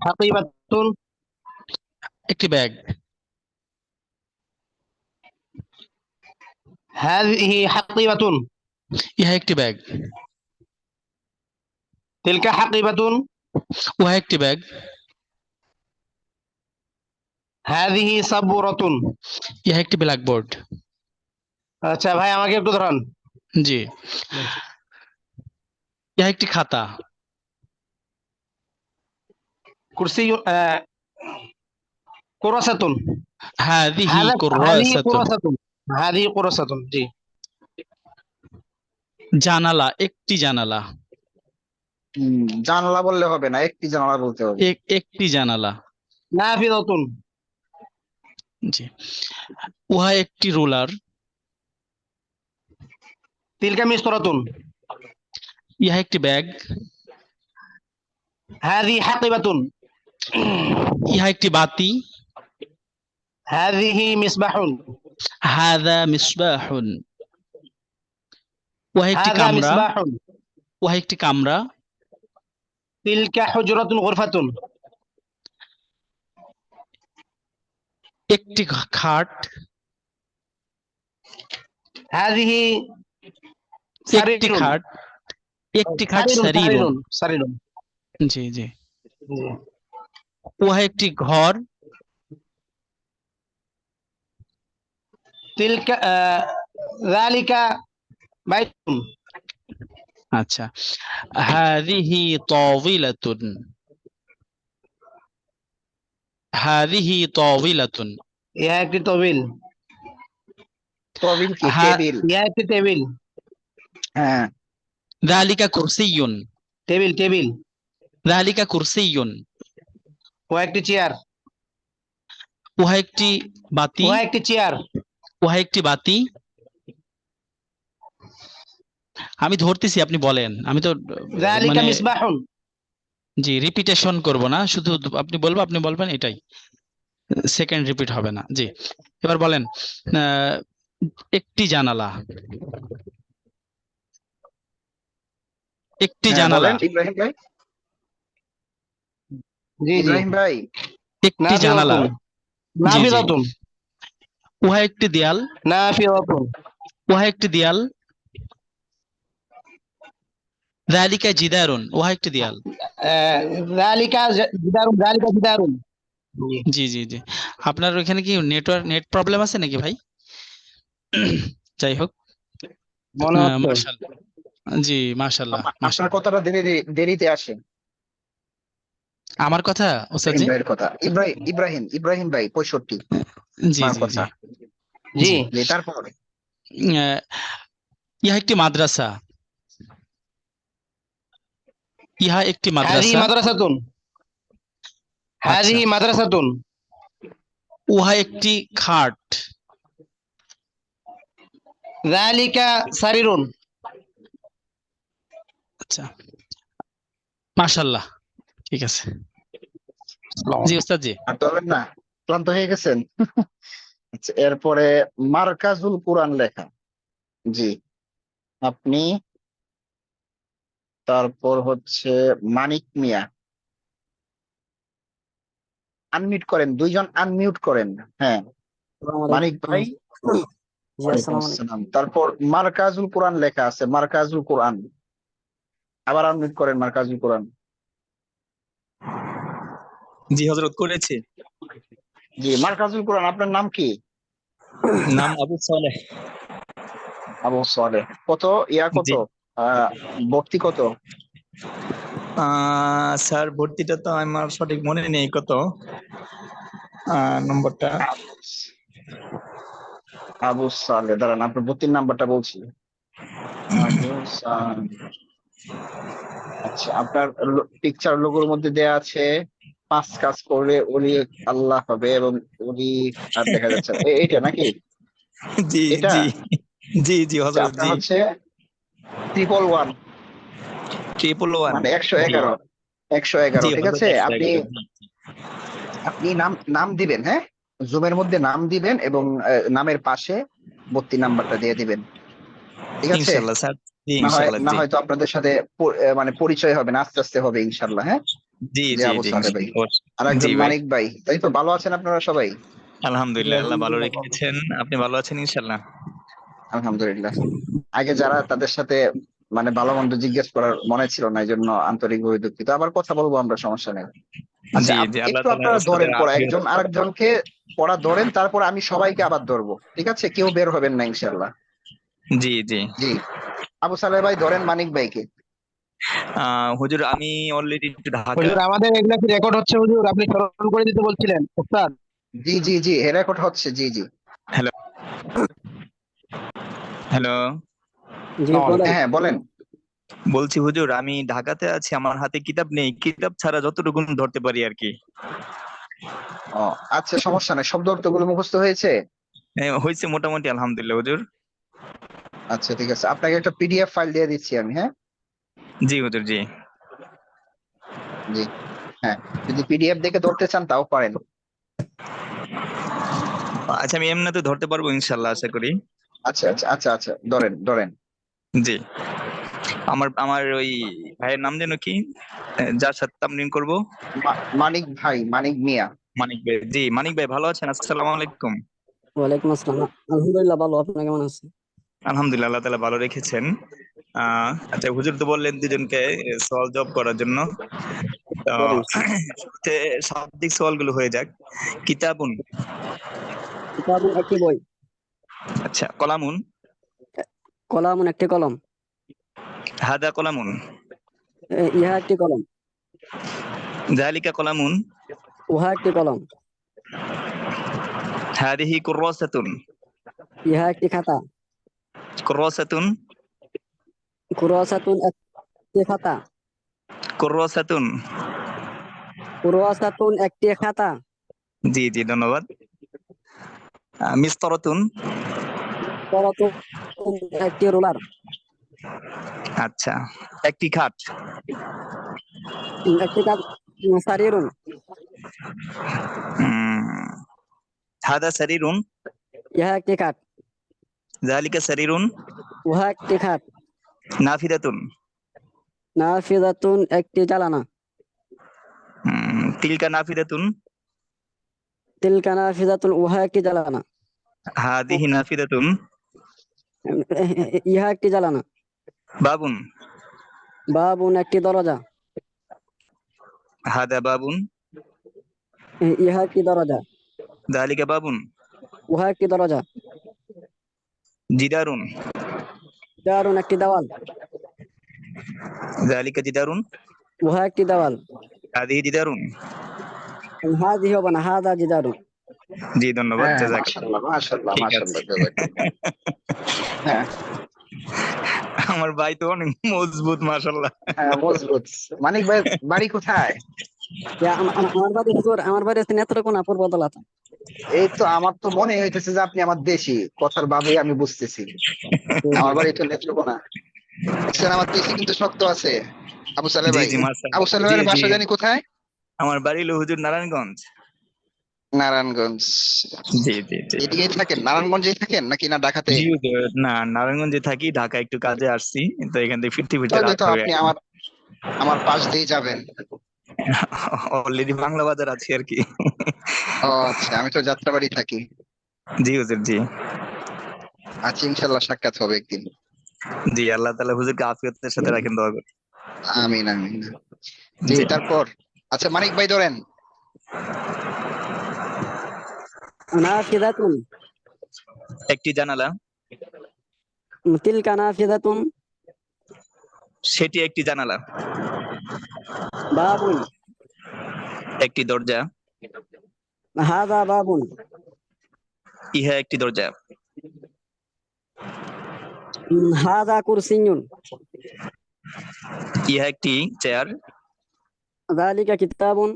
হাকিবাতুন একটি ব্যাগ। হাযিহি হাকিবাতুন ইহা একটি ব্যাগ। তিলকা হাকিবাতুন উহা একটি ব্যাগ। হাযিহি সাবুরাতুন। ইহা একটি ব্ল্যাকবোর্ড। আচ্ছা ভাই আমাকে একটু ধরান। জি। ইহা একটি খাতা। কুরসি কুরাসাতুন। হাযিহি হাযিহি কুররাসাতুন। কুরাসাতুন। হাযিহি কুরাসাতুন। জি। জানালা, একটি জানালা। জানালা বললে হবে না, একটি জানালা বলতে হবে। একটি জানালা। নাফিযাতুন। জি। উহা একটি রুলার। তিলকা মিসরাতুন। ইহা একটি ব্যাগ। হাযিহি হাকিবাতুন। ইহা একটি বাতি। হাযিহি মিসবাহুন। হাযা মিসবাহুন। উহা একটি হাযা কামরা। মিসবাহুন। উহা একটি কামরা। তিলকা হুজরাতুন গুরফাতুন। একটি খাট। হাযিহি একটি সারিরুন। খাট। একটি খাট সারিরুন সারিরুন। সারিরুন সারিরুন। জি জি। জি। উহা একটি ঘর। তিলকা যালিকা বাইতুন। আচ্ছা। হাযিহি তাওয়িলাতুন। হাযিহি তাওয়িলাতুন। ইহা একটি তবিল। তবিল কি? হা টেবিল। ইহা একটি টেবিল। হ্যাঁ। যালিকা কুরসিয়্যুন। Table table. যালিকা কুরসিয়্যুন। ও একটি চেয়ার। উহা একটি বাতি। উহা একটি চেয়ার। উহা একটি বাতি। আমি ধরতেছি, আপনি বলেন। আমি তো যালিকা মানে মিসবাহুন। জি রিপিটেশন করব না, শুধু আপনি বলবো, আপনি বলবেন, এটাই। সেকেন্ড রিপিট হবে না। জি। এবার বলেন একটি জানালা। একটি হ্যাঁ জানালা। বলেন ইব্রাহিম ভাই। জি জি। ইব্রাহিম ভাই। একটি জানালা। নাফিযাতুন। জি জি। নাফিযাতুন। উহা একটি দেয়াল। নাফিযাতুন। উহা একটি দেয়াল। যালিকা জিদারুন। উহা একটি দেয়াল। যালিকা জিদারুন। যালিকা জিদারুন। জি জি জি। আপনার ওইখানে কি নেট প্রবলেম আছে নাকি ভাই? যাই হোক, মনে হচ্ছে। মাশাআল্লাহ। জি মাশাআল্লাহ আপনার মাশাআল্লাহ। কথাটা দেরিতে আসে। আমার কথা ওস্তাদ ইব্রাহিম জি? ভাইয়ের কথা। ইব্রাহিম ভাই 65। জি আপনার জি কথা। জি জি। জি। জি তারপরে। আহ, ইহা একটি মাদ্রাসা। ইহা একটি হাযিহি মাদ্রাসা। মাদ্রাসাতুন। আচ্ছা। হাযিহি মাদ্রাসাতুন। উহা একটি খাট। যালিকা সারিরুন। আচ্ছা মাশাআল্লাহ, ঠিক আছে। জি ওস্তাদ জি। আর বলেন না, ক্লান্ত হয়ে গেছেন? আচ্ছা, এরপরে মারকাজুল কোরআন লেখা। জি আপনি। তারপর হচ্ছে মানিক মিয়া। আনমিউট করেন, দুইজন আনমিউট করেন। হ্যাঁ মানিক ভাই। ওয়ালাইকুম আসসালাম। তারপর মারকাজুল কোরআন লেখা আছে, মারকাজুল কোরআন। আবার আনমিউট করেন, মারকাজুল কোরআন। জি হযরত করেছি। জি মারকাজুল কোরআন, আপনার নাম কি? নাম আবু সালেহ। আবু সালেহ। কত কত জি। ভর্তি কত? স্যার ভর্তিটা তো আমার সঠিক মনে নেই কত নম্বরটা। আবু সালেহ, দাঁড়ান আপনার ভর্তির নাম্বারটা বলছি। আবু সালেহ। আচ্ছা, আপনার পিকচার লোগোর মধ্যে দেয়া আছে 5 কাজ করলে ওলি আল্লাহ হবে, এবং ওলি আর দেখা যাচ্ছে না। এইটা নাকি? জি এটা? জি জি জি আচ্ছা, হযরত আপনার জি। হচ্ছে 111, 111। মানে জি 111। 111, জি ঠিক হযরত আছে। আপনি 111। জি আপনি নাম নাম দিবেন, হ্যাঁ। জুমের মধ্যে নাম দিবেন এবং নামের পাশে ভর্তি নাম্বারটা দিয়ে দিবেন, ঠিক আছে। ইনশাআল্লাহ স্যার। জি না হয় ইনশাআল্লাহ না জি। হয়তো আপনাদের সাথে মানে পরিচয় হবে না, আস্তে আস্তে হবে ইনশাল্লাহ। হ্যাঁ জি জি জি আবু জি সালে ভাই। অবশ্যই। আর জি একজন ভাই, মানিক ভাই, তাই তো? ভালো আছেন আপনারা সবাই? আলহামদুলিল্লাহ আল্লাহ ভালো রেখেছেন। আপনি ভালো আছেন ইনশাল্লাহ? আলহামদুলিল্লাহ। আগে যারা তাদের সাথে মানে ভালো মন্দ জিজ্ঞেস করার মনে ছিল না, এই জন্য আন্তরিকভাবে দুঃখিত। আবার কথা বলবো আমরা, সমস্যা নেই। আচ্ছা জি জি আল্লাহ একটু তাআলা আপনারা ধরেন ওস্তাদের পড়া, আফিয়ত। একজন আরেকজনকে পড়া ধরেন, তারপর আমি সবাইকে আবার ধরবো, ঠিক আছে? কেউ বের হবেন না ইনশাল্লাহ। জি জি। জি আবু সালে ভাই ধরেন মানিক ভাইকে। হুজুর আমি অলরেডি একটু ঢাকা। হুজুর আমাদের এগুলা কি রেকর্ড হচ্ছে হুজুর? আপনি স্মরণ করে দিতে বলছিলেন ওস্তাদ। জি জি জি, রেকর্ড হচ্ছে, জি জি। হ্যালো হ্যালো, জি বলেন। হ্যাঁ হ্যাঁ বলেন। বলছি হুজুর আমি ঢাকাতে আছি, আমার হাতে কিতাব নেই, কিতাব ছাড়া যতটুকু ধরতে পারি আর কি। ও আচ্ছা, সমস্যা নেই। শব্দ অর্থগুলো মুখস্থ হয়েছে? হয়েছে মোটামুটি আলহামদুলিল্লাহ হুজুর। আচ্ছা ঠিক আছে, আপনাকে একটা পিডিএফ ফাইল দিয়ে দিচ্ছি আমি, হ্যাঁ? জি হুজুর জি। জি হ্যাঁ, যদি পিডিএফ দেখে ধরতে চান তাও পারেন। আচ্ছা আমি এমনিতে ধরতে পারবো ইনশাল্লাহ আশা করি। আচ্ছা আচ্ছা আচ্ছা আচ্ছা, ধরেন ধরেন। জি, আমার আমার ওই ভাইয়ের নাম যেন কি, যার সাথে তামরিন করব? মানিক ভাই, মানিক মিয়া। মানিক ভাই। জি মানিক ভাই ভালো আছেন? আসসালামু আলাইকুম। ওয়ালাইকুম আসসালাম। আলহামদুলিল্লাহ ভালো, আপনি কেমন আছেন? আলহামদুলিল্লাহ আল্লাহ তাআলা ভালো রেখেছেন। আচ্ছা হুজুর তো বললেন দুজনকে সওয়াল জব করার জন্য। তো করেন। শুরুতে শাব্দিক সওয়াল গুলো হয়ে যাক। কিতাবুন, কিতাবুন একটি বই, আচ্ছা কলামুন, কলামুন একটি কলম, হাদা কলামুন, ইহা একটি কলম, যালিকা কলামুন, উহা একটি কলম, হাদিহি কুররাসাতুন, ইহা একটি খাতা, কুররাসাতুন, কুরাসাতুন একটি খাতা, কুররাসাতুন। কুরাসাতুন একটি খাতা, জি জি ধন্যবাদ। মিসতরাতুন, করতুন একটি রুলার, আচ্ছা একটি খাট, একটি কাজ, সারিরুন, উম, হাদা সারিরুন, ইহা একটি খাট, যালিকা সারিরুন, উহা একটি খাট, নাফিদাতুন, নাফিদাতুন একটি জ্বালানা, তিলকা নাফিদাতুন, তিলকা নাফিদাতুন উহা একটি জ্বালানা, হাদিহি নাফিদাতুন, ইহা একটি জ্বালানা, বাবুন, বাবুন একটি দরজা, হাদা বাবুন, ইহা একটি দরজা, যালিকা বাবুন, উহা একটি দরজা, জিদারুন, দারুন একটি দেওয়াল, যালিকা জিদারুন, উহা একটি দেওয়াল, হাদিহি জিদারুন। হাজি হবে না, হাদা জিদারুন। জি ধন্যবাদ, হ্যাঁ জাযাক। মাশাআল্লাহ মাশাআল্লাহ ঠিক আছে। মাশাআল্লাহ, জাযাকাল্লাহ। হ্যাঁ আমার ভাই তো অনেক মজবুত মাশাআল্লাহ। হ্যাঁ মজবুত। মানিক ভাই বাড়ি কোথায়? আমার বাড়ি হুজুর, আমার বাড়ি হচ্ছে নেত্রকোনা পূর্বতলা। এই তো আমার তো মনে হইতেছে যে আপনি আমার দেশি, কথার ভাবেই আমি বুঝতেছি। আমার বাড়ি তো নেত্রকোনা। দেখছেন আমার দেশি কিন্তু শক্ত আছে। আবু সালে জি ভাই, জি আবু মাশাআল্লাহ। সালে জি ভাইয়ের জি, বাসা জানি কোথায়? আমার বাড়ি হলো হুজুর নারায়ণগঞ্জ। নারায়ণগঞ্জ। জি জি জি। এদিকেই থাকেন? নারায়ণগঞ্জেই থাকেন নাকি না ঢাকাতে? জি হুজুর, না নারায়ণগঞ্জে থাকি, ঢাকা একটু কাজে আসছি, তো এখান থেকে ফিরতে ফিরতে তাহলে রাত তো হবে। আপনি আমার আমার পাশ দিয়ে যাবেন। অলরেডি বাংলা বাজার আছি আর কি। ও আচ্ছা, আমি তো যাত্রাবাড়ি থাকি। জি হুজুর জি। আচ্ছা ইনশাল্লাহ সাক্ষাৎ হবে একদিন। জি আল্লাহ তাআলা হুজুরকে আফিয়তের সাথে রাখেন, দোয়া করি। আমিন আমিন। জি জি। তারপর, আচ্ছা মানিক ভাই ধরেন। নাফিদাতুন, একটি জানালা, তিলকা নাফিদাতুন, সেটি একটি জানালা। বাবুন, একটি দরজা, হাদা বাবুন, ইহা একটি দরজা। হাদা কুরসিয়ুন, ইহা একটি চেয়ার, যালিকা কিতাবুন,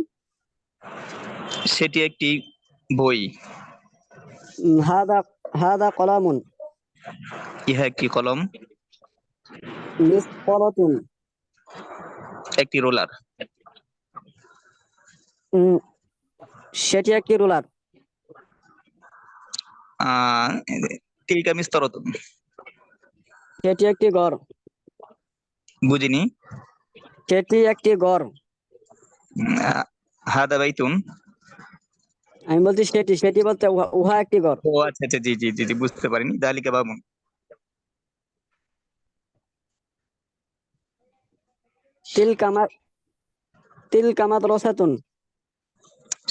সেটি একটি বই। হাদা হাদা কলামুন, ইহা একটি কলম, মিসফারাতুন, একটি রোলার। সেটি একটি রুলার, আহ তিলকা মিসতরাতুন, সেটি একটি ঘর, বুঝিনি। সেটি একটি ঘর, হাদা বাইতুন। আমি বলছি সেটি সেটি বলতে উহা একটি ঘর। ও আচ্ছা আচ্ছা, জি জি জি জি, বুঝতে পারিনি। দালিকা বাবুন। তিল কামাত তিল কামাত রসাতুন।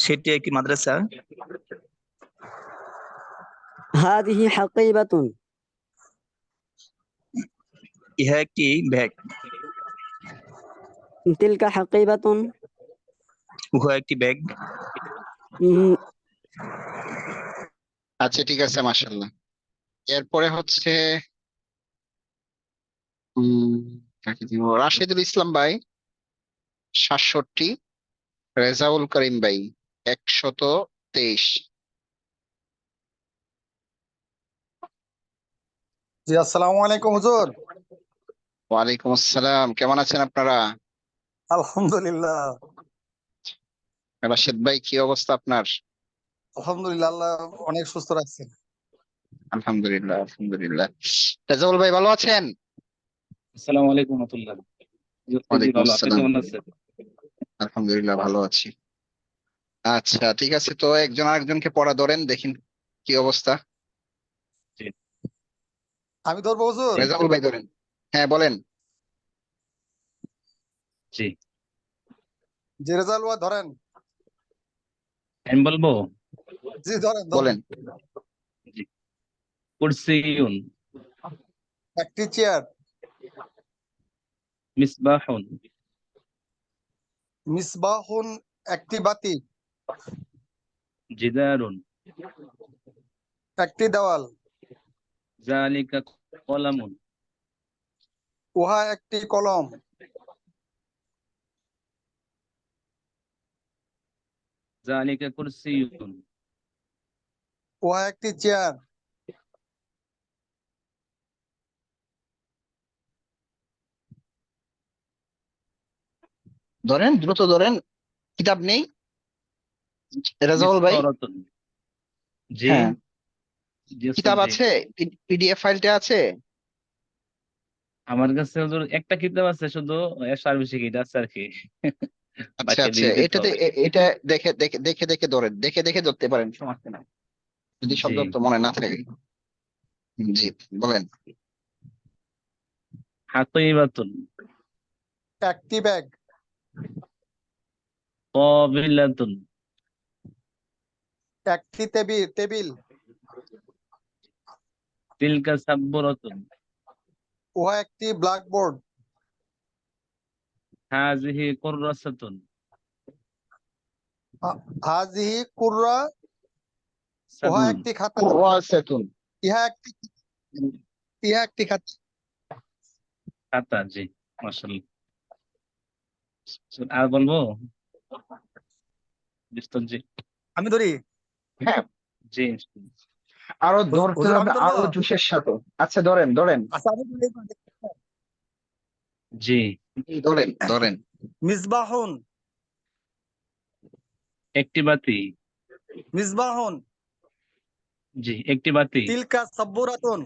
সেটি একটি মাদ্রাসা। হাদিহি হাকিবাতুন। ইহা একটি ব্যাগ। তিলকা হাকিবাতুন। উহা একটি ব্যাগ। আচ্ছা ঠিক আছে, মাশাআল্লাহ। এরপরে হচ্ছে কাকে দিব? রাশেদুল ইসলাম ভাই 67, রেজাউল করিম ভাই 123। জি, আসসালামু আলাইকুম হুজুর। ওয়ালাইকুম আসসালাম, কেমন আছেন আপনারা? আলহামদুলিল্লাহ। রাশেদ ভাই কি অবস্থা আপনার? আলহামদুলিল্লাহ, আল্লাহ অনেক সুস্থ রাখছেন। আলহামদুলিল্লাহ আলহামদুলিল্লাহ। রেজাউল ভাই ভালো আছেন? আসসালামু আলাইকুম রাহমাতুল্লাহ। জি ওয়ালাইকুম ভালো, আপনি আসসালাম। কেমন আছেন? আলহামদুলিল্লাহ ভালো আছি। আচ্ছা ঠিক আছে, তো একজন আরেকজনকে পড়া ধরেন, দেখেন কি অবস্থা। জি আমি ধরবো হুজুর? রেজাউল ভাই ধরেন। হ্যাঁ বলেন। জি, জি, রেজাউল ভাই ধরেন। আমি বলবো। জি, ধরেন ধরেন। বলেন। জি, কুরসিয়ুন, একটি চেয়ার। মিসবাহুন, মিসবাহুন, একটি বাতি। জিদারুন, একটি দেওয়াল। যালিকা কলামুন, উহা একটি কলম। যালিকা কুরসিয়ুন, উহা একটি চেয়ার। ধরেন, দ্রুত ধরেন, কিতাব নেই রেজাউল ভাই? মিসতারাতুন। জি হ্যাঁ, জি ওস্তাদ কিতাব জি। আছে, পিডিএফ ফাইলটা আছে? আমার কাছে হুজুর একটা কিতাব আছে, শুধু সার্ভিস শিখিটা আছে আর কি। আচ্ছা বাকি আচ্ছা, দিয়ে দিতে এটাতে হবে। এটা দেখে দেখে দেখে দেখে ধরেন, দেখে দেখে ধরতে পারেন, সমস্যা নাই যদি জি, শব্দ তো মনে না থাকে। জি বলেন। হাকিবাতুন, একটি ব্যাগ। কাবিলাতুন, একটি টেবিল টেবিল। তিলকা সাব্বুরাতুন, উহা একটি ব্ল্যাকবোর্ড। হাযিহি কুররাসাতুন, হাজিহি কুররা। উহা সাতুন। একটি খাতা। কুররাসাতুন। ইহা একটি ইহা একটি খাতা। খাতা, জি মাশাআল্লাহ। আর বলবো বিস্তার? জি আমি ধরি? হ্যাঁ, জি আরো ধরতে হুজুর হবে, আমি ধরবো? আরো জোশের সাথে। আচ্ছা ধরেন ধরেন। আচ্ছা, আমি ধরি। জি, জি, ধরেন ধরেন। মিসবাহুন। একটি বাতি। মিসবাহুন, জি একটি বাতি। তিলকা সাব্বুরাতুন।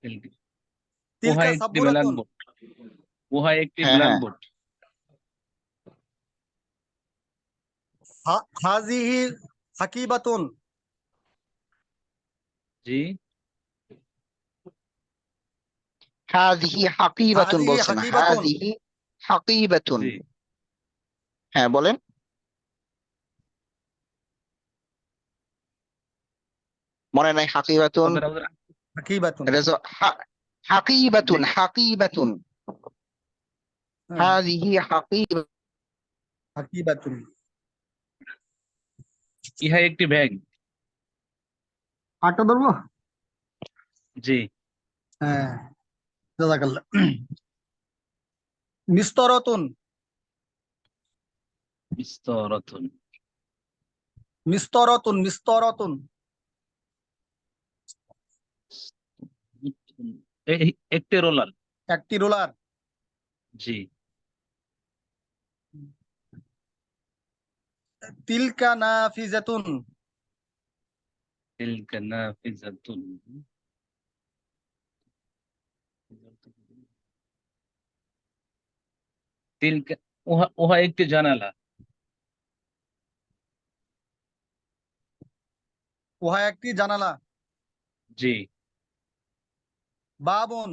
উহা তিলকা একটি সাব্বুরাতুন। ব্ল্যাকবোর্ড। উহা একটি হ্যাঁ হ্যাঁ। ব্ল্যাকবোর্ড। হাজিহি হাকিবাতুন। জি, হাযিহি হাকিবাতুন হাজিহি বলছেন, হাকিবাতুন। হাযিহি হাকিবাতুন। জি হ্যাঁ বলেন। মনে নাই হাকিবাতুন? কথাটা হুজুর। হাকিবাতুন। হাকিবাতুন জি, হাকিবাতুন। হ্যাঁ, হাযিহি হাকিবাতুন। হাকিবাতুন। ইহা একটি ব্যাগ। আটটা ধরবো? জি, হ্যাঁ, জাযাকাল্লাহ। মিস্তরাতুন। বিস্তরাতুন, মিস্তরাতুন। মিস্তরাতুন, একটি রোলার। একটি রোলার। জি, তিলকা নাফিজাতুন। তিলকা নাফিজাতুন, তিলকা উহা একটি জানালা। উহা একটি জানালা। জি। বাবুন।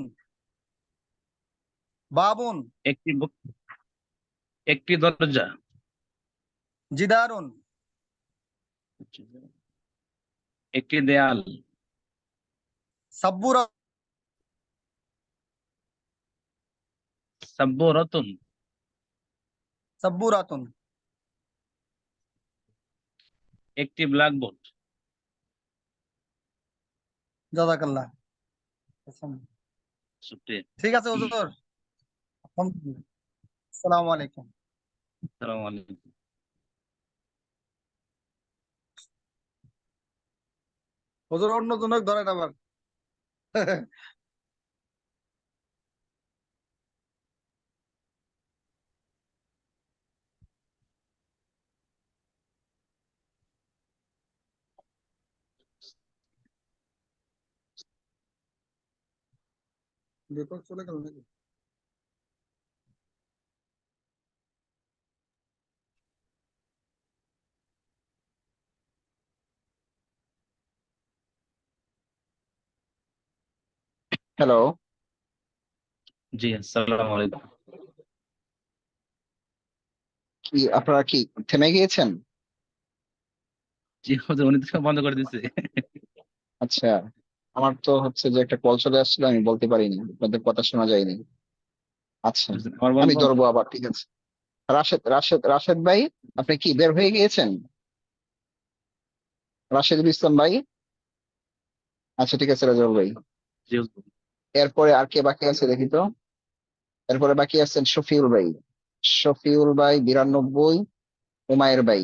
বাবুন। একটি দরজা। জিদারুন। একটি দেয়াল। সাব্বুরা। সাব্বুরাতুন। সাব্বুরাতুন। একটি ব্ল্যাকবোর্ড। জাযাকাল্লাহ। শুকরিয়া। ঠিক আছে হুজুর। আলহামদুলিল্লাহ। আসসালামু আলাইকুম। আসসালামু আলাইকুম। হুজুর অন্য জনক ধরেন আবার। দীপক চলে গেল নাকি? হ্যালো, জি, আসসালামু আলাইকুম। কি আপনারা কি থেমে গিয়েছেন? জি হুজুর, উনি তো বন্ধ করে দিছে। আচ্ছা, আমার তো হচ্ছে যে একটা কল চলে আসছিল, আমি বলতে পারিনি, আপনাদের কথা শোনা যায়নি। আচ্ছা, আবার আমি বলবো? ধরবো আবার, ঠিক আছে। রাশেদ ভাই, আপনি কি বের হয়ে গিয়েছেন? রাশেদুল ইসলাম ভাই। আচ্ছা ঠিক আছে রাজল ভাই। জি হুজুর। এরপরে আর কে বাকি আছে দেখি তো। এরপরে বাকি আছেন শফিউল ভাই। শফিউল ভাই 92, উমায়ের ভাই।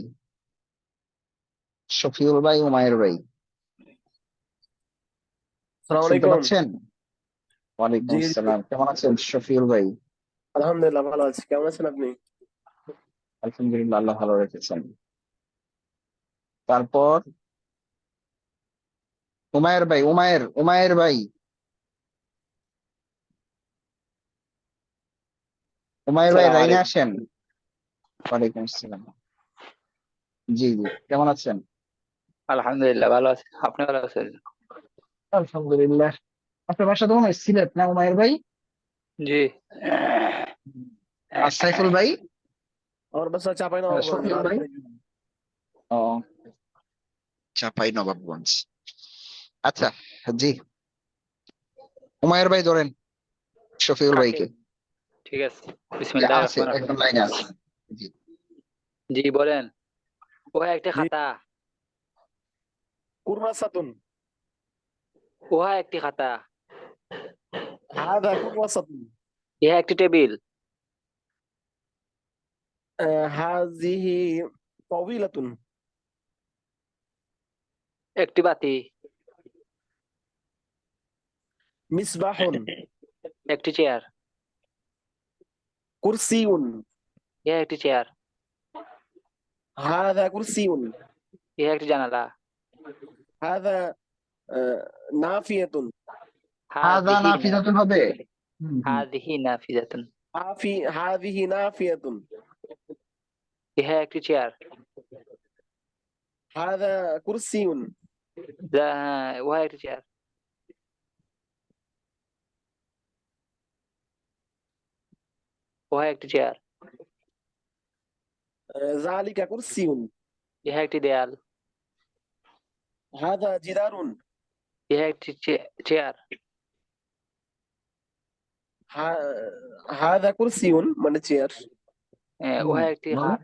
শফিউল ভাই, উমায়ের ভাই, সালাম শুনতে আলাইকুম। পাচ্ছেন? ওয়ালাইকুম জি জি, আসসালাম, কেমন আছেন শফিউল ভাই? আলহামদুলিল্লাহ ভালো আছি। কেমন আছেন আপনি? আলহামদুলিল্লাহ, আল্লাহ ভালো রেখেছেন। তারপর উমায়ের ভাই, উমায়ের ভাই, উমায়ের ভাই সালাম লাইনে আলাইকুম। আসেন। ওয়ালাইকুম আসসালাম। জি জি, কেমন আছেন? আলহামদুলিল্লাহ ভালো আছি, আপনি ভালো আছেন? আলহামদুলিল্লাহ। আপনার বাসা তো মনে হয় সিলেট না উমায়ের ভাই? জি। আর সাইফুল ভাই? আমার বাসা চাপাই নবাবগঞ্জ, শফিউল ভাই? রাজশাহী। ও, চাপাই নবাবগঞ্জ। আচ্ছা, জি, উমায়ের ভাই ধরেন শফিউল কাকে? ভাইকে। ঠিক আছে, বিসমিল্লাহির আছে, রহমানির একদম রহিম। লাইনে আছে। জি। জি বলেন। ও একটি জি, খাতা। কুরমাসাতুন। উহা একটি খাতা। হাদা কুরমাসাতুন। ইহা একটি টেবিল। হাজিহি তাওয়িলাতুন। একটি বাতি। মিসবাহুন। একটি চেয়ার। কুরসিউন। ইহা একটি চেয়ার। হাদা কুরসিউন। ইহা একটি জানালা। হাদা নাফিয়াতুন। হাদা হাযিহি না নাফিজাতুন হবে। হুম হুম। হাযিহি নাফিজাতুন। হাদিহি নাফিয়াতুন। ইহা একটি চেয়ার। হাদা কুরসিউন। উহা একটি চেয়ার। উহা একটি চেয়ার। যালিকা কুরসিউন। ইহা একটি দেয়াল। হাদা জিদারুন। ইহা একটি চেয়ার। হাদা কুরসিউন মানে চেয়ার। উহা একটি বলো। খাট।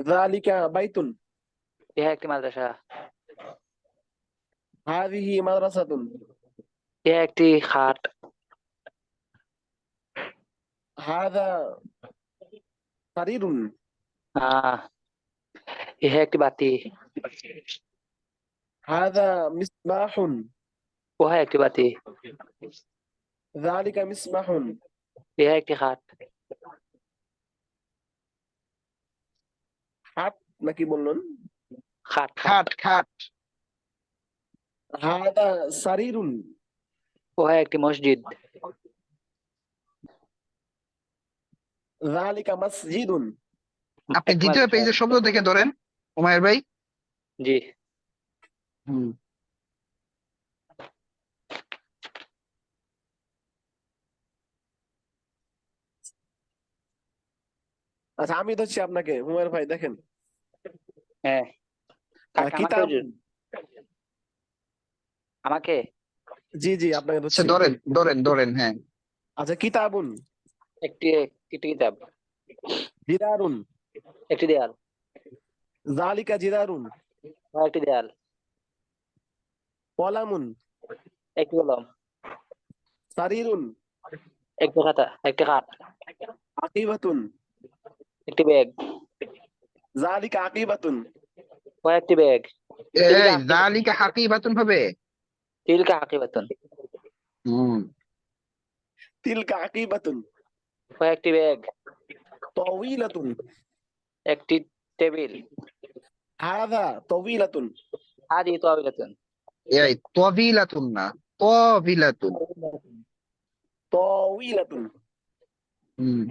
যালিকা বাইতুন। ইহা একটি মাদ্রাসা। হাদিহি মাদ্রাসাতুন। ইহা একটি খাট। হাদা সারিরুন। আহ ইহা একটি বাতি। হাদা মিসবাহুন। উহা একটি বাতি। যালিকা মিসবাহুন। ইহা একটি খাট। হাত নাকি বললেন? খাট খাট। খাট খাট। হাদা সারিরুন। উহা একটি মসজিদ। যালিকা মসজিদুন। আপনি একটি দ্বিতীয় মাদ্রাসা। পেজের শব্দ দেখে ধরেন উমায়ের ভাই। জি। হুম। আচ্ছা আমি ধরছি আপনাকে, হুমায়ুন ভাই দেখেন। হ্যাঁ, আমাকে কিতাব। হুজুর? আমাকে? জি জি আপনাকে আচ্ছা ধরছি। ধরেন ধরেন ধরেন, হ্যাঁ। আচ্ছা কিতাবুন। একটি একটি কিতাব। জিদারুন। একটি দেয়াল। যালিকা জিদারুন। একটি দেয়াল। কলামুন। একটি কলম। সারিরুন। একটি খাতা। একটি খাট। আকিবাতুন। একটি ব্যাগ। যালিকা আকিবাতুন। কয়েকটি ব্যাগ। এই যালিকা হাকিবাতুন হবে। তিলকা আকিবাতুন। হুম। তিলকা আকিবাতুন। কয়েকটি ব্যাগ। তাওয়িলাতুন। একটি টেবিল। হাযা তাওয়িলাতুন। হাদি তাওবিলাতুন। এই তাবিলাতুন না, তাবিলাতুন। তাওয়িলাতুন। হুম।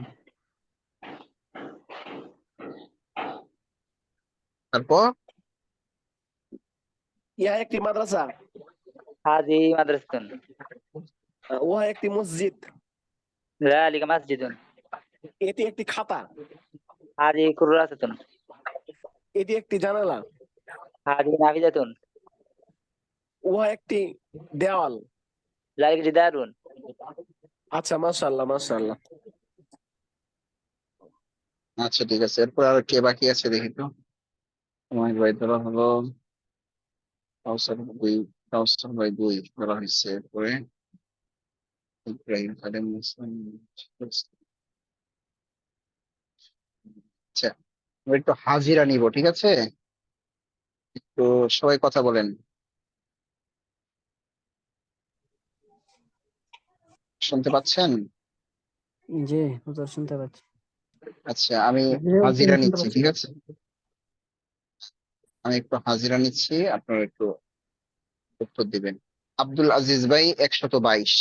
তারপর ইহা একটি মাদ্রাসা। হাদি মাদ্রাসাতুন। উহা একটি মসজিদ। যালিকা মাসজিদুন। এটি একটি খাতা। হাদি কুররাসাতুন। এটি একটি জানালা। হাদি নাফিজাতুন। উহা একটি দেওয়াল। যালিকা জিদারুন। আচ্ছা মাশাআল্লাহ মাশাআল্লাহ। আচ্ছা ঠিক আছে, এরপর আর কে বাকি আছে দেখি তো। উমায়ের ভাই ধরা হলো, কাউসার দুই, কাউসার ভাই দুই ধরা হয়েছে। এরপরে ইব্রাহিম খালিল মুসলিম। আচ্ছা, আমরা একটু হাজিরা নিব, ঠিক আছে? তো সবাই কথা বলেন, শুনতে পাচ্ছেন? জি হুজুর শুনতে পাচ্ছি। আচ্ছা আমি জি, হাজিরা শুনতে নিচ্ছি, পাচ্ছি। ঠিক আছে? আমি একটু হাজিরা নিচ্ছি, আপনারা একটু উত্তর দিবেন। আব্দুল আজিজ ভাই 122।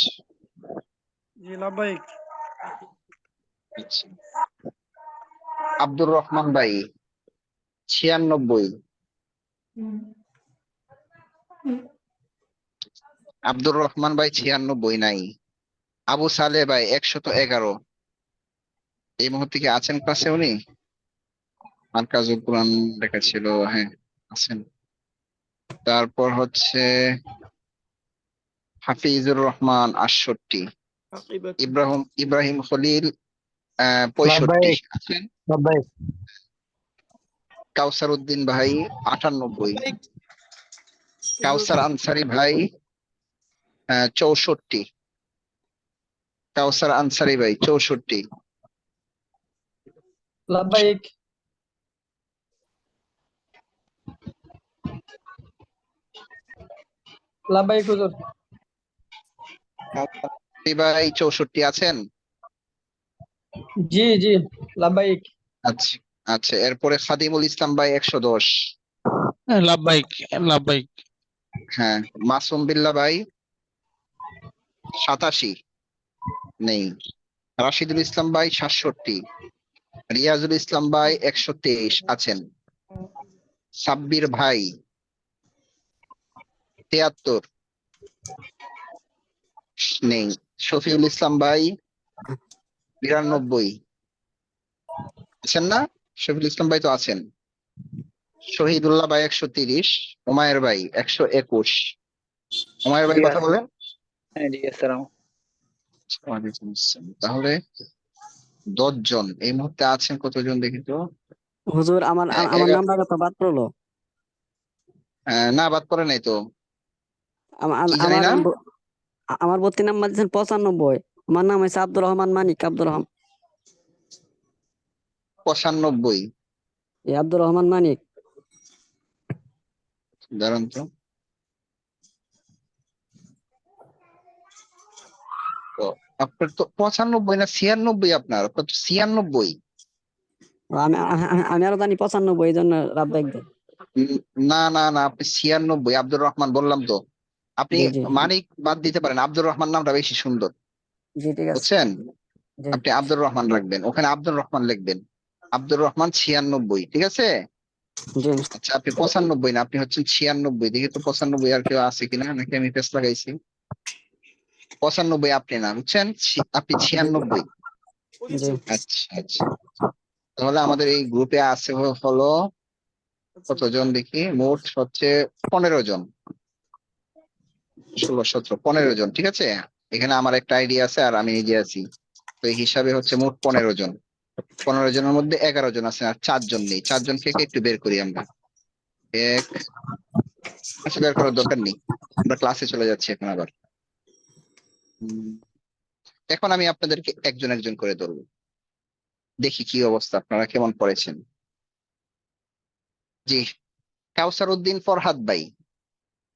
জি লাভবাহিক। আচ্ছা। আব্দুর রহমান ভাই 96। আব্দুর রহমান ভাই 96 নাই। আবু সালে ভাই 111। এই মুহূর্তে কি আছেন ক্লাসে উনি? মার্কাজুল কোরআন লেখা ছিল, হ্যাঁ আছেন। তারপর হচ্ছে হাফিজুর রহমান 68। ইব্রাহিম ইব্রাহিম খলিল 65 আছেন। কাউসার উদ্দিন ভাই 98। কাউসার আনসারি ভাই 64। কাউসার আনসারি ভাই 64। লাভবাহিক। লাভবাহিক হুজুর। আনসারী ভাই 64 আছেন। জি জি লাভবাহিক। আচ্ছা আচ্ছা, এরপরে খাদিমুল ইসলাম ভাই 110। লাভবাহিক। লাভবাহিক। হ্যাঁ, মাসুম বিল্লাহ ভাই 87 নেই। রাশিদুল ইসলাম ভাই 67। রিয়াজুল ইসলাম ভাই 123 আছেন। সাব্বির ভাই 73 নেই। শফিউল ইসলাম ভাই 92 আছেন না? শফিউল ইসলাম ভাই তো আছেন। শহীদুল্লাহ ভাই 130। উমায়ের ভাই 121। উমায়ের ভাই জি কথা বলেন। হ্যাঁ, জি আসসালাম। ওয়ালাইকুম আসসালাম। তাহলে 10 জন এই মুহূর্তে আছেন, কতজন দেখি তো। হুজুর আমার আমার 11। নাম্বার তো বাদ পড়লো। না বাদ পড়ে নাই তো, কি জানি আমার নাম। আমার ভর্তি নাম্বার দিচ্ছেন 95। আমার নাম হচ্ছে আব্দুর রহমান মানিক। আব্দুর রহমান 95। আব্দুর রহমান মানিক। দাঁড়ান তো। তো আপনার তো 95 না 96, আপনার তো 96। আমি আমি আরো জানি 95, এই জন্য লাভবাহিক দেন। না না না, আপনি 96। আব্দুর রহমান বললাম তো। আপনি জি জি মানিক বাদ দিতে পারেন, আব্দুর রহমান নামটা বেশি সুন্দর, জি ঠিক আছে। বুঝছেন? জি আপনি আব্দুর রহমান রাখবেন, ওখানে আব্দুর রহমান লিখবেন। আব্দুর রহমান 96, ঠিক আছে? জি আচ্ছা আপনি 95 না, আপনি হচ্ছেন 96। দেখি তো 95 আর কেউ আছে কিনা, নাকি আমি পেস লাগাইছি। 95 আপনি না, বুঝছেন, আপনি 96। জি আচ্ছা আচ্ছা, তাহলে আমাদের এই গ্রুপে আছে হলো কতজন দেখি, মোট হচ্ছে 15 জন, 16 17 15 জন, ঠিক আছে। এখানে আমার একটা আইডিয়া আছে আর আমি নিজে আছি, তো এই হিসাবে হচ্ছে মোট 15 জন। 15 জনের মধ্যে 11 জন আছে আর 4 জন নেই। 4 জনকে একটু বের করি আমরা। এক, আচ্ছা বের করার দরকার নেই, আমরা ক্লাসে চলে যাচ্ছি এখন আবার। উম, এখন আমি আপনাদেরকে একজন একজন করে ধরবো, দেখি কি অবস্থা, আপনারা কেমন পড়েছেন। জি, কাউসার উদ্দিন ফরহাদ ভাই,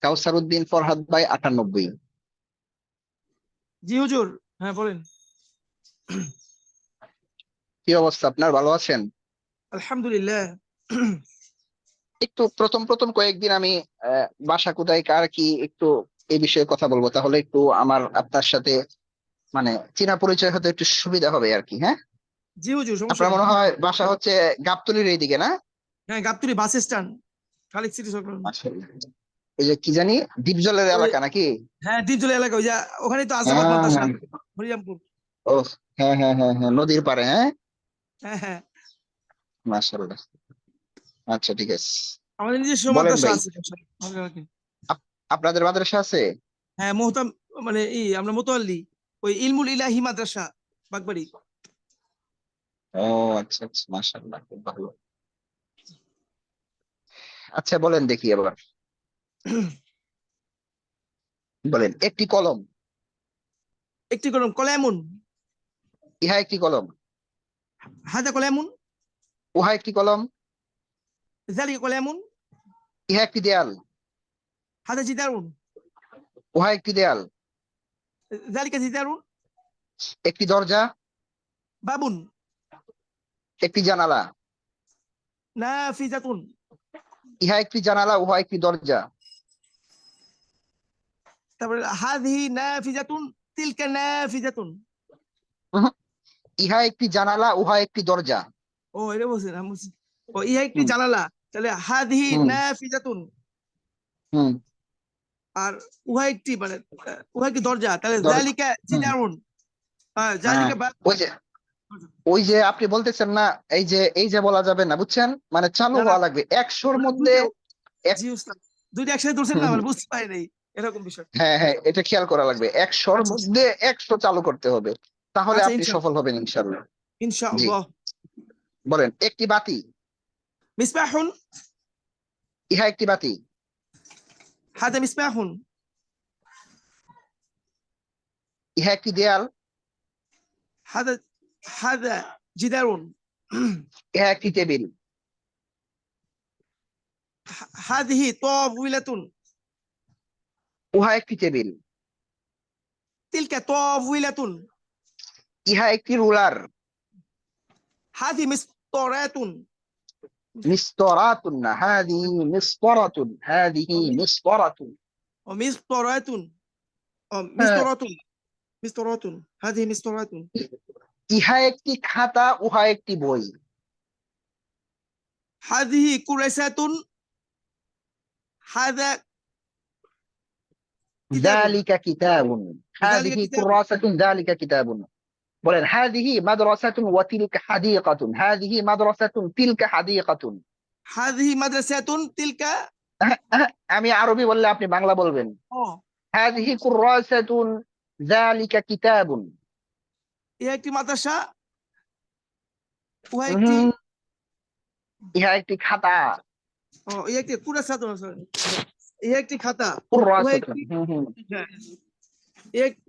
কাউসার উদ্দিন ফরহাদ ভাই 98। জি হুজুর, হ্যাঁ বলেন। কি অবস্থা আপনার, ভালো আছেন? আলহামদুলিল্লাহ। একটু প্রথম প্রথম কয়েকদিন আমি বাসা কোথায় কার কি একটু এই বিষয়ে কথা বলবো, তাহলে একটু আমার আপনার সাথে মানে চেনা পরিচয় হতে একটু সুবিধা হবে আর কি। হ্যাঁ, জি হুজুর, সমস্যা আপনার নেই। মনে হয় বাসা হচ্ছে গাবতলির এইদিকে না? হ্যাঁ, Gabtali bus stand, Khalid city সংলগ্ন। আসলে ওই যে কি জানি দ্বীপজলের ওই, এলাকা নাকি? হ্যাঁ দ্বীপজলা এলাকা, ওই যে ওখানেই তো আসাবাদ মাদ্রাসা, হ্যাঁ, হরিরামপুর। ও হ্যাঁ হ্যাঁ হ্যাঁ হ্যাঁ, নদীর পাড়ে, হ্যাঁ। হ্যাঁ হ্যাঁ, মাশাআল্লাহ, আচ্ছা ঠিক আছে। আমাদের নিজস্ব বলেন মাদ্রাসা ভাই, আছে আমাদের এলাকায়। আপনাদের মাদ্রাসা আছে? হ্যাঁ, মোহতাম, মানে আমরা মোতাল্লি, ওই ইলমুল ইলাহি মাদ্রাসা, বাগবাড়ি। ও আচ্ছা আচ্ছা, মাশাআল্লাহ, খুব ভালো। আচ্ছা বলেন দেখি এবার, বলেন একটি কলম। একটি কলম, কলামুন। ইহা একটি কলম। হাদা কলামুন, উহা একটি কলম। জালিকা কলামুন, ইহা একটি দেয়াল। হাদা জিদারুন, উহা একটি দেয়াল। জালিকা জিদারুন, একটি দরজা। বাবুন, একটি জানালা। নাফিজাতুন। ইহা একটি জানালা, উহা একটি দরজা। তারপরে হাযিহি নাফিজাতুন, তিলকা নাফিজাতুন। উহু, ইহা একটি জানালা, উহা একটি দরজা। ও এটা বলছেন, আমি বলছি ও ইহা একটি হুম জানালা, তাহলে হাযিহি হুম নাফিজাতুন। হুম আর উহা একটি মানে উহা একটি দরজা, তাহলে দরজা। জালিকা হুম, জিদারুন। হ্যাঁ, জালিকা ওই যে ওই যে আপনি বলতেছেন না, এই যে বলা যাবে না, বুঝছেন, মানে চালু না না, হওয়া লাগবে 100-র ওটা মধ্যে দুইটা, এক। জি উস্তাদ, দুইটা একসাথে ধরছেন হুম, না, হুম, মানে বুঝতে পারি নাই এরকম বিষয়। হ্যাঁ হ্যাঁ, এটা খেয়াল করা লাগবে, 100-র আচ্ছা মধ্যে 100 চালু করতে হবে, তাহলে আচ্ছা, আপনি ইনশাআল্লাহ, সফল হবেন ইনশাল্লাহ। জি, ইনশাআল্লাহ। বলেন একটি বাতি। মিসবাহুন, ইহা একটি বাতি। হাদা মিসবাহুন, ইহা একটি দেয়াল। হাদা হাদা জিদারুন, ইহা একটি টেবিল। হাদিহি তাওবিলাতুন, উহা একটি টেবিল। তিলকা তাওবিলাতুন, ইহা একটি রুলার। হাদি মিসতারাতুন। মিসতরাতুন না, হাদিহি মিসতরাতুন, হাদিহি মিসতরাতুন। ও মিসতারাতুন, ও হ্যাঁ, মিসতারাতুন, মিসতারাতুন, হাদিহি মিসতারাতুন। ইহা একটি খাতা, উহা একটি বই। হাদিহি কুরাইসাতুন, হাদা কিতাবুন, যালিকা কিতাবুন, যালিকা হাদিহি কিতাবুন। কুরাসাতুন, যালিকা কিতাবুন। বলেন হাদিহি মাদ্রাসাতুন ওয়া তিলকা হাদিকাতুন, হাদিহি মাদ্রাসাতুন তিলকা হাদিকাতুন। হাদিহি মাদ্রাসাতুন, তিলকা। আমি আরবি বললে আপনি বাংলা বলবেন। ও হাদিহি কুরাসাতুন, যালিকা কিতাবুন। ইহা একটি মাদ্রাসা, উহা একটি, উহুম, ইহা একটি খাতা। ও ইহা একটি কুরাইসাতুন, sorry, ইহা একটি খাতা, উহা কুরাসাতুন, একটি, হুম হুম। হ্যাঁ,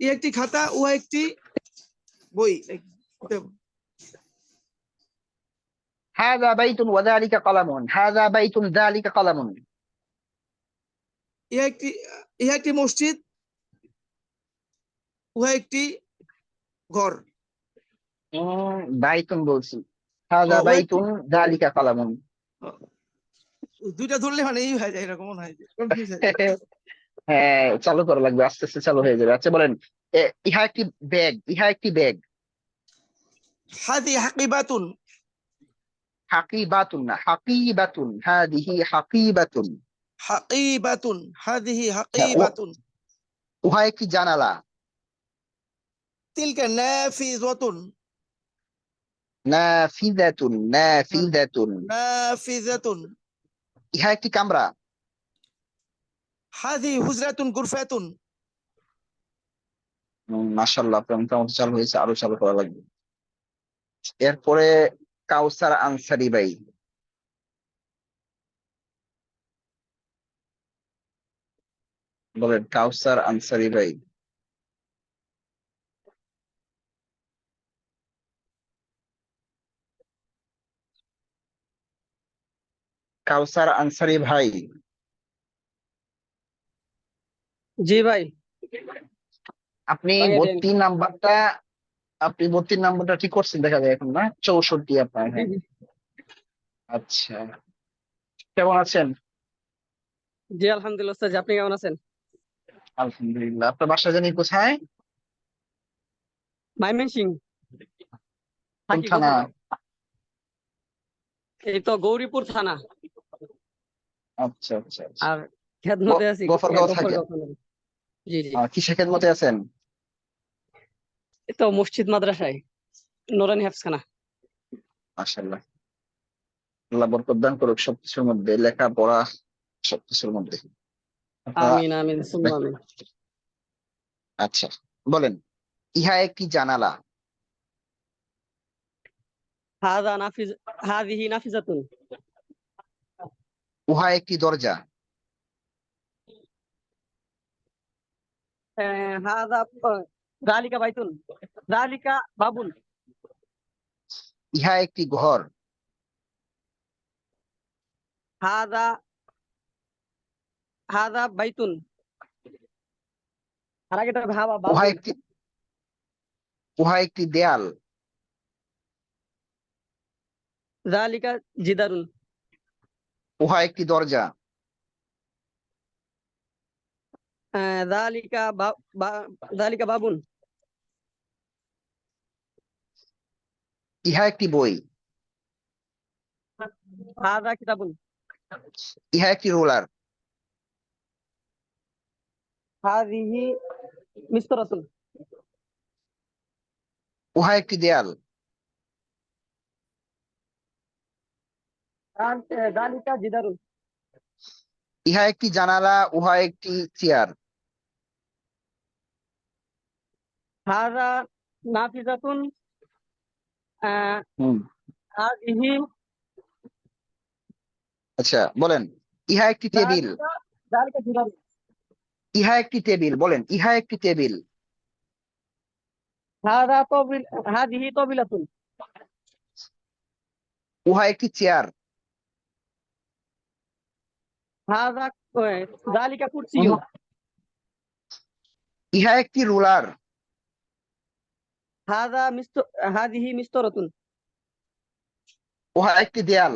ইহা একটি খাতা, উহা একটি বই, কিতাব। হাযা বাইতুন ওয়া যালিকা কলামুন, হাযা বাইতুন যালিকা কলামুন। ইহা একটি, ইহা একটি মসজিদ, উহা একটি ঘর। বাইতুন বলছি, হাযা উহা একটি, বাইতুন যালিকা কলামুন। দুইটা ধরলে মানে এই হয়ে যায়, এরকম মনে হয়, কনফিউজ হয়ে যায়। হ্যাঁ, চালু করা লাগবে, আস্তে আস্তে চালু হয়ে যাবে। আচ্ছা বলেন, ইহা একটি ব্যাগ, ইহা একটি ব্যাগ। হাদি হাকিবাতুন হাকিবাতুন না, হাকিবাতুন, হাদিহি হাকিবাতুন। হাকিবাতুন হাদিহি হ্যাঁ, হাকিবাতুন উহা একটি জানালা। তিলকা নাফিজাতুন নাফিজাতুন, নাফিজাতুন। নাফিজাতুন ইহা একটি কামরা। হাদি হুজরাতুন গুরফাতুন মাশাআল্লাহ, আপনার মোটামুটি চালু হয়েছে, আরো চালু করা লাগবে। এরপরে কাউসার আনসারি ভাই। বলেন কাউসার আনসারি ভাই। কাউসার আনসারি ভাই, জি ভাই। আপনি ভাই, এটা 32 নাম্বারটা, আপনি 32 নাম্বারটা ঠিক করছেন দেখা যায় এখন, না 64 আপনার? জি, হ্যাঁ, জি। আচ্ছা, কেমন আছেন? জি, আলহামদুলিল্লাহ স্যার, আপনি কেমন আছেন? আলহামদুলিল্লাহ। আপনার বাসা জানি কোথায়? ময়মনসিংহ কোন থাকি থানা? এই তো গৌরীপুর থানা। আচ্ছা আচ্ছা আচ্ছা। আর খেদমতে আছি গফরগাঁও থাকে। গফরগাঁও থানায়। জি, জি। কিসের খেদমতে আছেন? এই তো মসজিদ মাদ্রাসায় নুরানি হাফসখানা। মাশাআল্লাহ, আল্লাহ বরকত দান করুক সবকিছুর মধ্যে, লেখাপড়া সবকিছুর মধ্যে। আপনারা আমিন আমিন সুম্মা আমিন। আচ্ছা, বলেন ইহা একটি জানালা। হাদা নাফিজ হাদিহি নাফিজাতুন উহা একটি দরজা। হাদা যালিকা বাইতুন যালিকা বাবুন ইহা একটি ঘর। হাদা হাদা বাইতুন। আর আগেটা উহা বাবুন। একটি উহা একটি দেয়াল। যালিকা জিদারুন উহা একটি দরজা। যালিকা যালিকা বাবুন। ইহা একটি বই। হাদা কিতাবুন ইহা একটি রোলার। হাদিহি মিসতরাতুন উহা একটি দেয়াল। যালিকা জিদারুন ইহা একটি জানালা। উহা একটি চেয়ার। হাদা নাফিজাতুন হুম, হাদিহি আচ্ছা বলেন ইহা একটি টেবিল। যালিকা জিদারুন ইহা একটি টেবিল, বলেন ইহা একটি টেবিল। হাদা তবিল হাদিহি তবিলাতুন উহা একটি চেয়ার। হাদা যালিকা কুরসিয়ুন ইহা একটি রোলার। হাদিহি মিস্তরাতুন উহা একটি দেয়াল।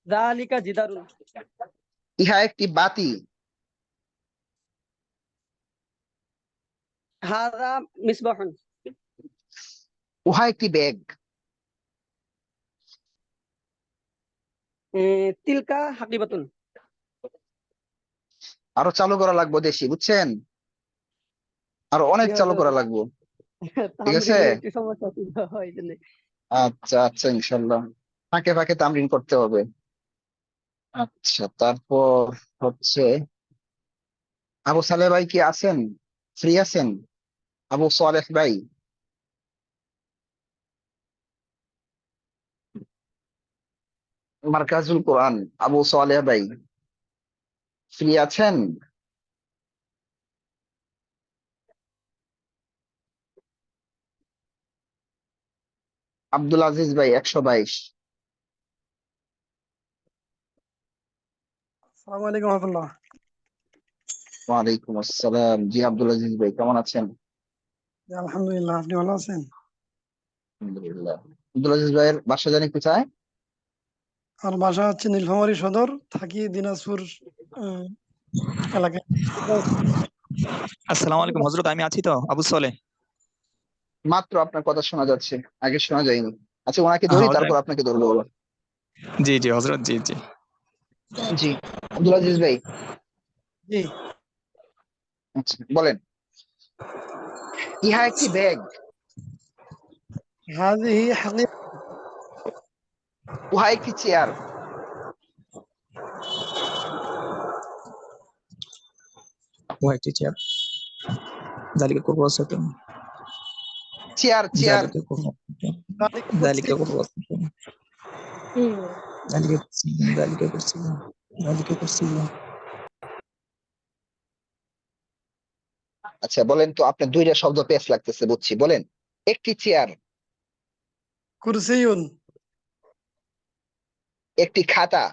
যালিকা জিদারুন ইহা একটি বাতি। হাদা মিসবাহুন উহা একটি ব্যাগ। তিলকা হাকিবাতুন। আরো চালু করা লাগবে দেশি, বুঝছেন? আরো অনেক চালু করা লাগবে। ঠিক আছে, তামরিনের একটু সমস্যা ছিল এই জন্য। আচ্ছা আচ্ছা, ইনশাল্লাহ ফাঁকে ফাঁকে তামরিন করতে হবে। আচ্ছা, তারপর হচ্ছে আবু সালেহ ভাই কি আছেন? ফ্রি আছেন? আবু সালেহ ভাই, মার্কাজুল কোরআন, আবু সালেহ ভাই ফ্রি আছেন? আব্দুল আজিজ ভাই 122। আসসালামু আলাইকুম রহমতুল্লাহ। ওয়ালাইকুম আসসালাম। জি আব্দুল আজিজ ভাই, কেমন আছেন? জি, আলহামদুলিল্লাহ, আপনি ভালো আছেন? আলহামদুলিল্লাহ। আব্দুল আজিজ ভাইয়ের বাসা জানি কোথায়? আমার বাসা হচ্ছে নীলফামারী সদর, থাকি দিনাজপুর আহ, এলাকায়। আসসালামু আলাইকুম হযরত, আমি আছি তো, আবু সালেহ। মাত্র আপনার কথা শোনা যাচ্ছে, আগে শোনা যায়নি। আচ্ছা ওনাকে ধরি, হজরত, তারপর আপনাকে ধরবো। জি জি হজরত, জি জি। জি, আব্দুল আজিজ ভাই। জি। আচ্ছা বলেন, ইহা একটি ব্যাগ, হাযিহি হাকিব উহা একটি চেয়ার, হোয়াইট চেয়ার। যালিকা কুররাসাতুন, চেয়ার চেয়ার। যালিকা কুররাসাতুন, যালিকা যালিকা কুরসি কুররাসাতুন, যালিকা কুরসিয়ুন, যালিকা কুরসিয়ুন, যালিকা কুরসিয়ুন। আচ্ছা বলেন তো, আপনার দুইটা শব্দ পেশ লাগতেছে বুঝছি, বলেন। একটি চেয়ার, কুরসিয়ুন একটি খাতা,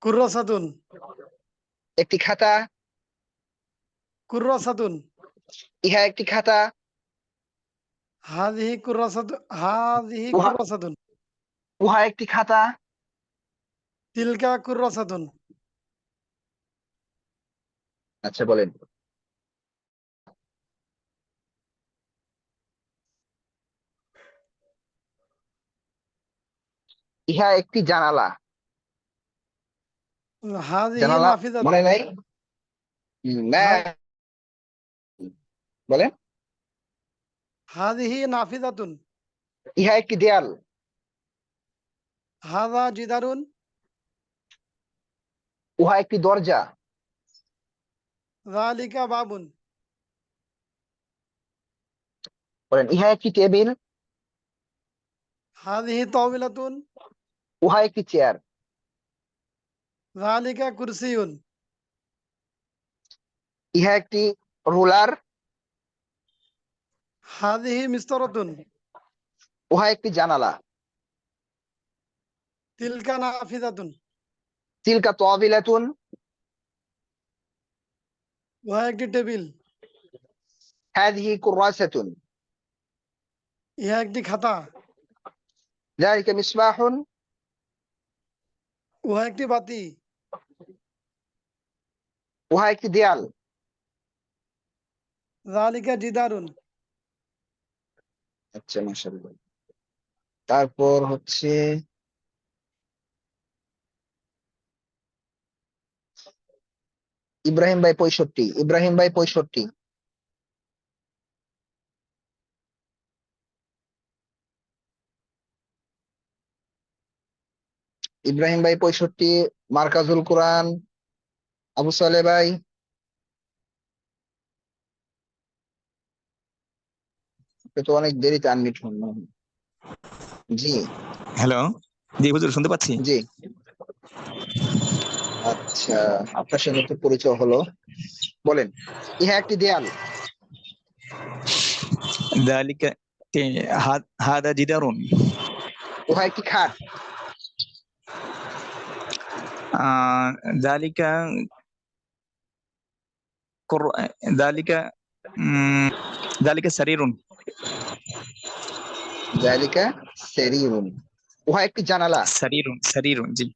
কুররাসাতুন একটি খাতা, কুররাসাতুন ইহা একটি খাতা, হাযিহি উহা কুররাসাতুন উহা একটি খাতা, তিলকা কুররাসাতুন আচ্ছা বলেন, ইহা একটি জানালা। হাযিহি জানালা নাফিজাতুন মনে নাই? না, বলেন। হাযিহি নাফিজাতুন ইহা একটি দেয়াল, হাযা জিদারুন উহা একটি দরজা, যালিকা বাবুন বলেন। ইহা একটি টেবিল, হাযিহি তাওবিলাতুন উহা একটি চেয়ার, যালিকা কুরসিয়ুন ইহা একটি রুলার, হাযিহি মিসতারাতুন উহা একটি জানালা, তিলকা নাফিজাতুন তিলকা তাওবিলাতুন, উহা একটি টেবিল, হাযিহি কুররাসাতুন, ইহা একটি খাতা, যালিকা মিসবাহুন, উহা একটি বাতি, উহা একটি দেয়াল। যালিকা জিদারুন আচ্ছা মাশাআল্লাহ। তারপর হচ্ছে ইব্রাহিম ভাই 65, ইব্রাহিম ভাই 65। ইব্রাহিম ভাই 65, মার্কাজুল কোরআন, আবু সালে ভাই। আপনি তো অনেক দেরিতে আনমিট হন না। জি হ্যালো, জি হুজুর শুনতে পাচ্ছি। জি। আচ্ছা, আপনার সাথে তো পরিচয় হলো, বলেন। ইহা একটি দেয়াল, যালিকা হাদা জিদারুন, উহা একটি খাট, যালিকা যালিকা যালিকা সারিরুন, যালিকা সেরিরুন, উহা একটি জানালা, সারিরুন, সারিরুন, জি।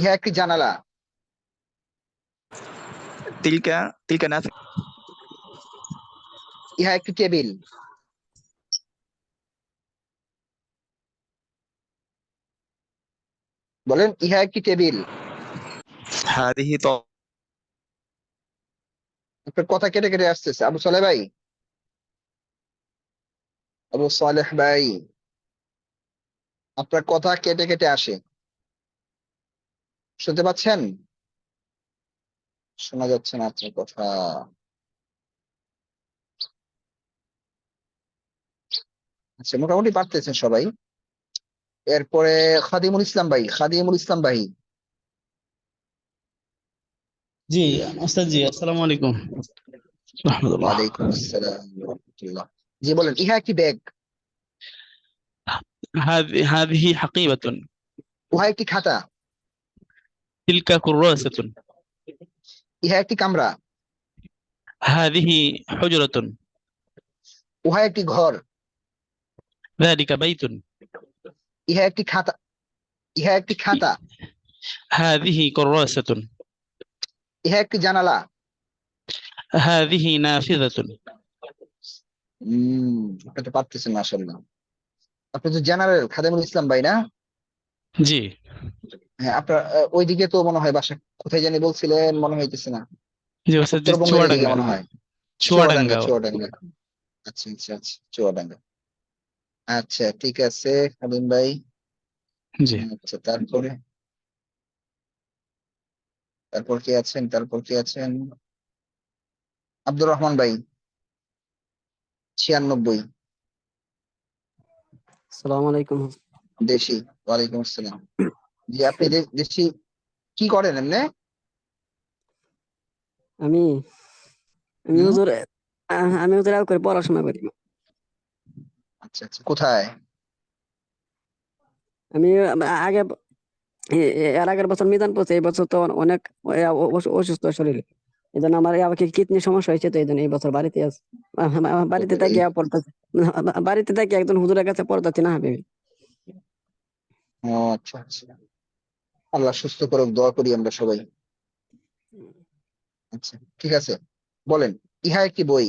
ইহা একটি জানালা, তিলকা তিলকা নাফি, ইহা একটি টেবিল, বলেন। ইহা একটি টেবিল। হাদিহি তো। আপনার কথা কেটে কেটে আসতেছে আবু সালেহ ভাই, আবু সালেহ ভাই, আপনার কথা কেটে কেটে আসে, শুনতে পাচ্ছেন? শোনা যাচ্ছে না আপনার কথা। আচ্ছা মোটামুটি পারতেছেন সবাই। এরপরে খাদিমুল ইসলাম ভাই, খাদিমুল ইসলাম ভাই। জি ওস্তাদ জি, আসসালামু আলাইকুম রাহমাতুল্লাহ। ওয়ালাইকুম আসসালাম ওয়া রাহমাতুল্লাহ। জি বলেন, ইহা একটি ব্যাগ, হাযিহি হাকিবাতুন, উহা একটি খাতা, তিলকা কুররাসাতুন, ইহা একটি কামরা, হাযিহি হুজরাতুন, উহা একটি ঘর, যালিকা বাইতুন, ইহা একটি খাতা, ইহা একটি খাতা, হাযিহি কুররাসাতুন, ইহা একটি জানালা, হাযিহি নাফিযাতুন, আপনি তো পারতেছেন মাশাআল্লাহ। আপনি তো জেনারেল খাদেমুল ইসলাম ভাই না? জি হ্যাঁ, আপনার ওইদিকে তো মনে হয় বাসা। কোথায় জানি বলছিলেন, মনে হইতেছে না। জি ওস্তাদ, জি উত্তরবঙ্গের এদিকে চুয়াডাঙ্গা। মনে হয়। চুয়াডাঙ্গা, চুয়াডাঙ্গা। চুয়াডাঙ্গা। আচ্ছা আচ্ছা আচ্ছা, চুয়াডাঙ্গা। আচ্ছা ঠিক আছে খাদিম ভাই। জি আচ্ছা, তারপরে তারপর কি আছেন, তারপর কি আছেন? আব্দুর রহমান ভাই 96। আসসালামু আলাইকুম। দেশি। ওয়ালাইকুম আসসালাম। জি, আপনি দেশি কি করেন এমনি? আমি আমি হুম। হুজুর আমি হুজুর আর করে পড়াশোনা করি। আচ্ছা আচ্ছা, কোথায়? আমি আগে এর আগের বছর মিজান পড়ছে, এই বছর তো অনেক অসুস্থ শরীরে, এই জন্য আমার আবার কিডনি সমস্যা হয়েছে, তো এই জন্য এই বছর বাড়িতে আছে। বাড়িতে থাকি আর পড়তেছি। বাড়িতে থাকি একজন হুজুরের কাছে পড়তেছি না হাবিবি। ও আচ্ছা আচ্ছা, আল্লাহ সুস্থ করুক, দোয়া করি আমরা সবাই। আচ্ছা ঠিক আছে, বলেন। ইহা একটি বই।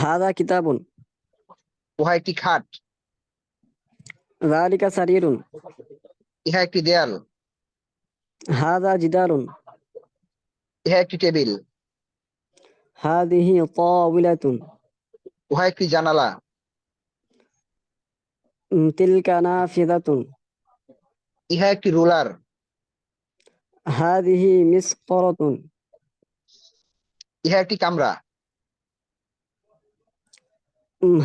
হাদা কিতাবুন, উহা একটি খাট। যালিকা সারিরুন, ইহা একটি দেয়াল। হাদা জিদারুন, ইহা একটি টেবিল। হাদিহি তাওবিলাতুন, উহা একটি জানালা। তিলকা নাফিযাতুন, ইহা একটি রুলার। হাদিহি মিসতারাতুন, ইহা একটি কামরা।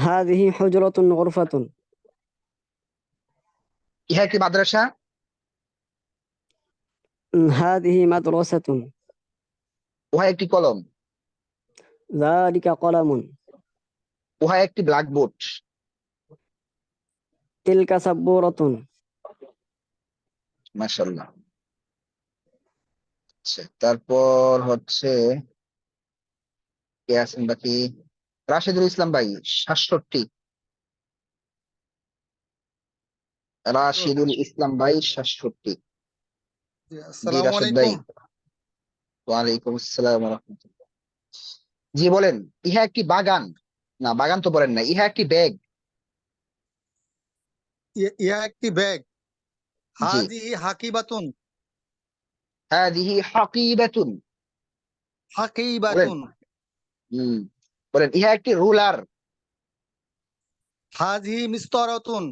হাদিহি হুজরাতুন গুরফাতুন, ইহা একটি মাদ্রাসা। হাদিহি মাদ্রাসাতুন, উহা একটি কলম। যালিকা কলামুন, উহা একটি ব্ল্যাকবোর্ড। তিলকা সাব্বুরাতুন। মাশাআল্লাহ। আচ্ছা, তারপর হচ্ছে কে আছেন বাকি? রাশেদুল ইসলাম ভাই 67। রাশিদুল ইসলাম ভাই 67। জি আসসালামু রাশেদ ভাই। আলাইকুম। ওয়ালাইকুম আসসালাম ওয়া রাহমাতুল্লাহ। জি বলেন। ইহা একটি বাগান। না, বাগান তো বলেন না। ইহা একটি ব্যাগ। ইহা একটি ব্যাগ। জি। হাদিহি হাকিবাতুন, হাদিহি হাকিবাতুন। বলেন। হাকিবাতুন, হুম, বলেন। ইহা একটি রুলার। হাদিহি মিসতারাতুন,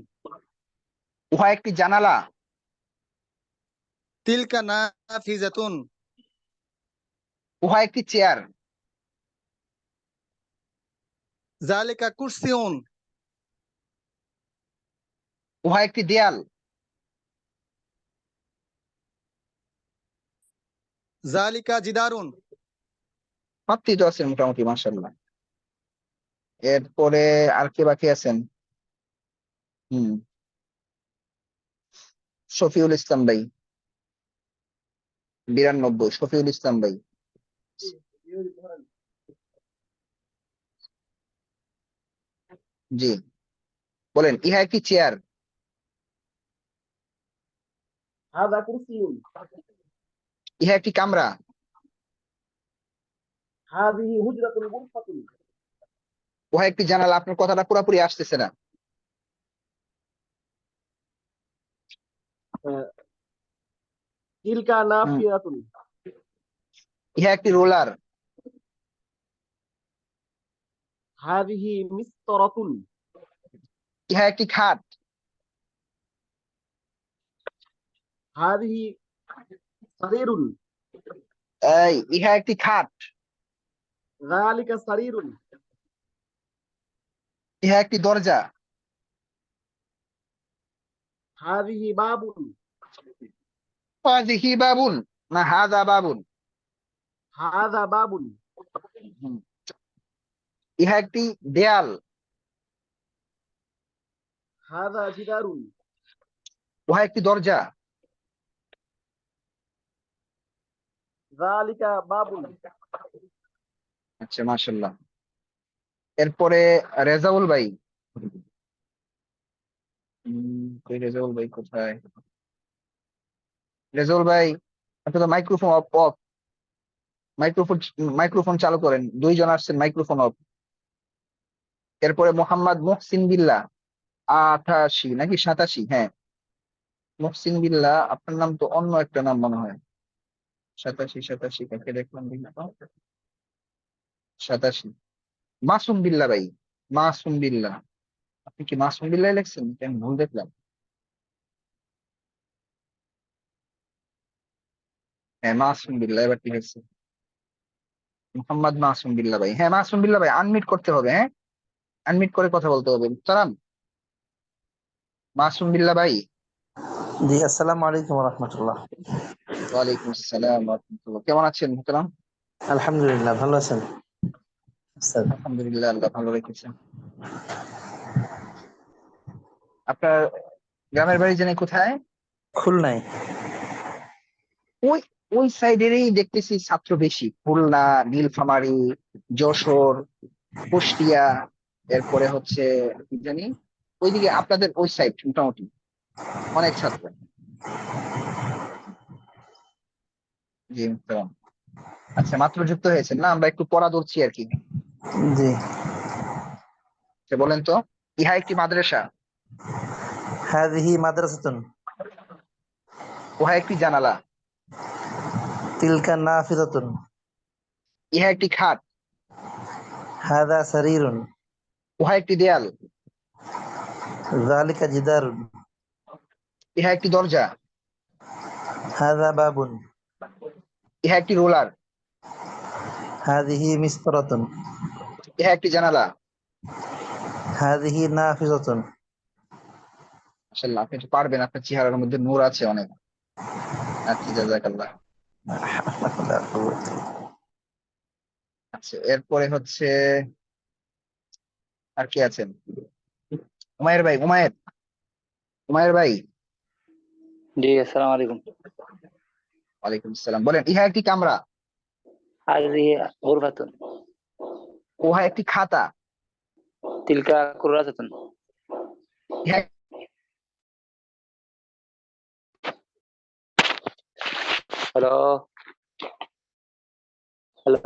উহা একটি জানালা। তিলকা নাফিজাতুন, উহা একটি চেয়ার। যালিকা কুরসিউন, উহা একটি দেয়াল। যালিকা জিদারুন। সত্যি তো আছেন মোটামুটি, মাশাআল্লাহ। এরপরে আর কে বাকি আছেন? হুম, শফিউল ইসলাম ভাই 92। শফিউল ইসলাম ভাই। জি বলেন। ইহা একটি চেয়ার। হাদা কুরসিয়ুন, ইহা একটি কামরা। হাদিহি হুজরাতুন গুরফাতুন, উহা একটি জানালা। আপনার কথাটা পুরোপুরি আসতেছে না। তিলকা হুম, নাফিয়াতুন, ইহা একটি রোলার। হাদিহি মিসতারাতুন, ইহা একটি খাট। হাদিহি সারিরুন, ইহা একটি খাট। যালিকা সারিরুন, ইহা একটি দরজা। হাদিহি বাবুন, হাযিহি বাবুন। না, হাযা বাবুন। হাদা বাবুন, হুম, ইহা একটি দেয়াল। হাদা জিদারুন, উহা একটি দরজা। যালিকা বাবুন। আচ্ছা, মাশাআল্লাহ। এরপরে রেজাউল ভাই। কই রেজাউল ভাই কোথায়? রেজাউল ভাই, আপনি তো microphone of of. Microphone microphone চালু করেন। দুইজন আসছেন, মাইক্রোফোন অফ। এরপরে মোহাম্মদ মুহসিন বিল্লাহ 88 নাকি 87, হ্যাঁ মুহসিন বিল্লাহ, আপনার নাম তো অন্য একটা নাম মনে হয়। 87 কাকে দেখলাম দেখি তো। 87 মাসুম বিল্লাহ ভাই, মাসুম বিল্লাহ। আপনি কি মাসুম বিল্লাহ লিখছেন? আমি ভুল দেখলাম। হ্যাঁ মাসুম বিল্লাহ, এবার ঠিক আছে। মোহাম্মদ মাসুম বিল্লাহ ভাই, হ্যাঁ মাসুম বিল্লাহ ভাই, আনমিট করতে হবে, হ্যাঁ আনমিট করে কথা বলতে হবে। মুহতারাম মাসুম বিল্লাহ ভাই। জি, আসসালামু আলাইকুম রহমতুল্লাহ। ওয়ালাইকুম আসসালাম ওয়া রাহমাতুল্লাহ। কেমন আছেন মুহতারাম? আলহামদুলিল্লাহ, ভালো আছেন স্যার? আলহামদুলিল্লাহ, আল্লাহ ভালো রেখেছেন। আপনার গ্রামের বাড়ি জানি কোথায়? খুলনায়। ওই ওই সাইডেরই দেখতেছি ছাত্র বেশি, খুলনা, নীলফামারী, যশোর, কুষ্টিয়া, এরপরে হচ্ছে কি জানি ওইদিকে আপনাদের ওই সাইড মোটামুটি অনেক ছাত্র। জি মুহতারাম। আচ্ছা মাত্র যুক্ত হয়েছেন না, আমরা একটু পড়া ধরছি আর কি। জি। আচ্ছা, বলেন তো, ইহা একটি মাদ্রাসা, হাযিহি মাদ্রাসাতুন, উহা একটি জানালা, তিলকা নাফিযাতুন, ইহা একটি খাট, হাযা সারীরুন, উহা একটি দেয়াল, যালিকা জিদারুন, ইহা একটি দরজা, হাযা বাবুন, ইহা একটি রোলার, হাযিহি মিসতারাতুন, ইহা একটি জানালা। হাযিহি নাফিযাতুন। মাশাআল্লাহ, আপনি তো পারবেন, আপনার চেহারার মধ্যে নূর আছে অনেক। আচ্ছা জাযাকাল্লাহ। আচ্ছা এরপরে হচ্ছে আর কি আছেন? উমায়ের ভাই, উমায়ের ভাই। জি, আসসালামু আলাইকুম। ওয়ালাইকুম আসসালাম। বলেন, ইহা একটি কামরা, হাযিহি গুরফাতুন, উহা একটি খাতা, তিলকা কুররাসাতুন। ইহা হ্যালো, হ্যালো,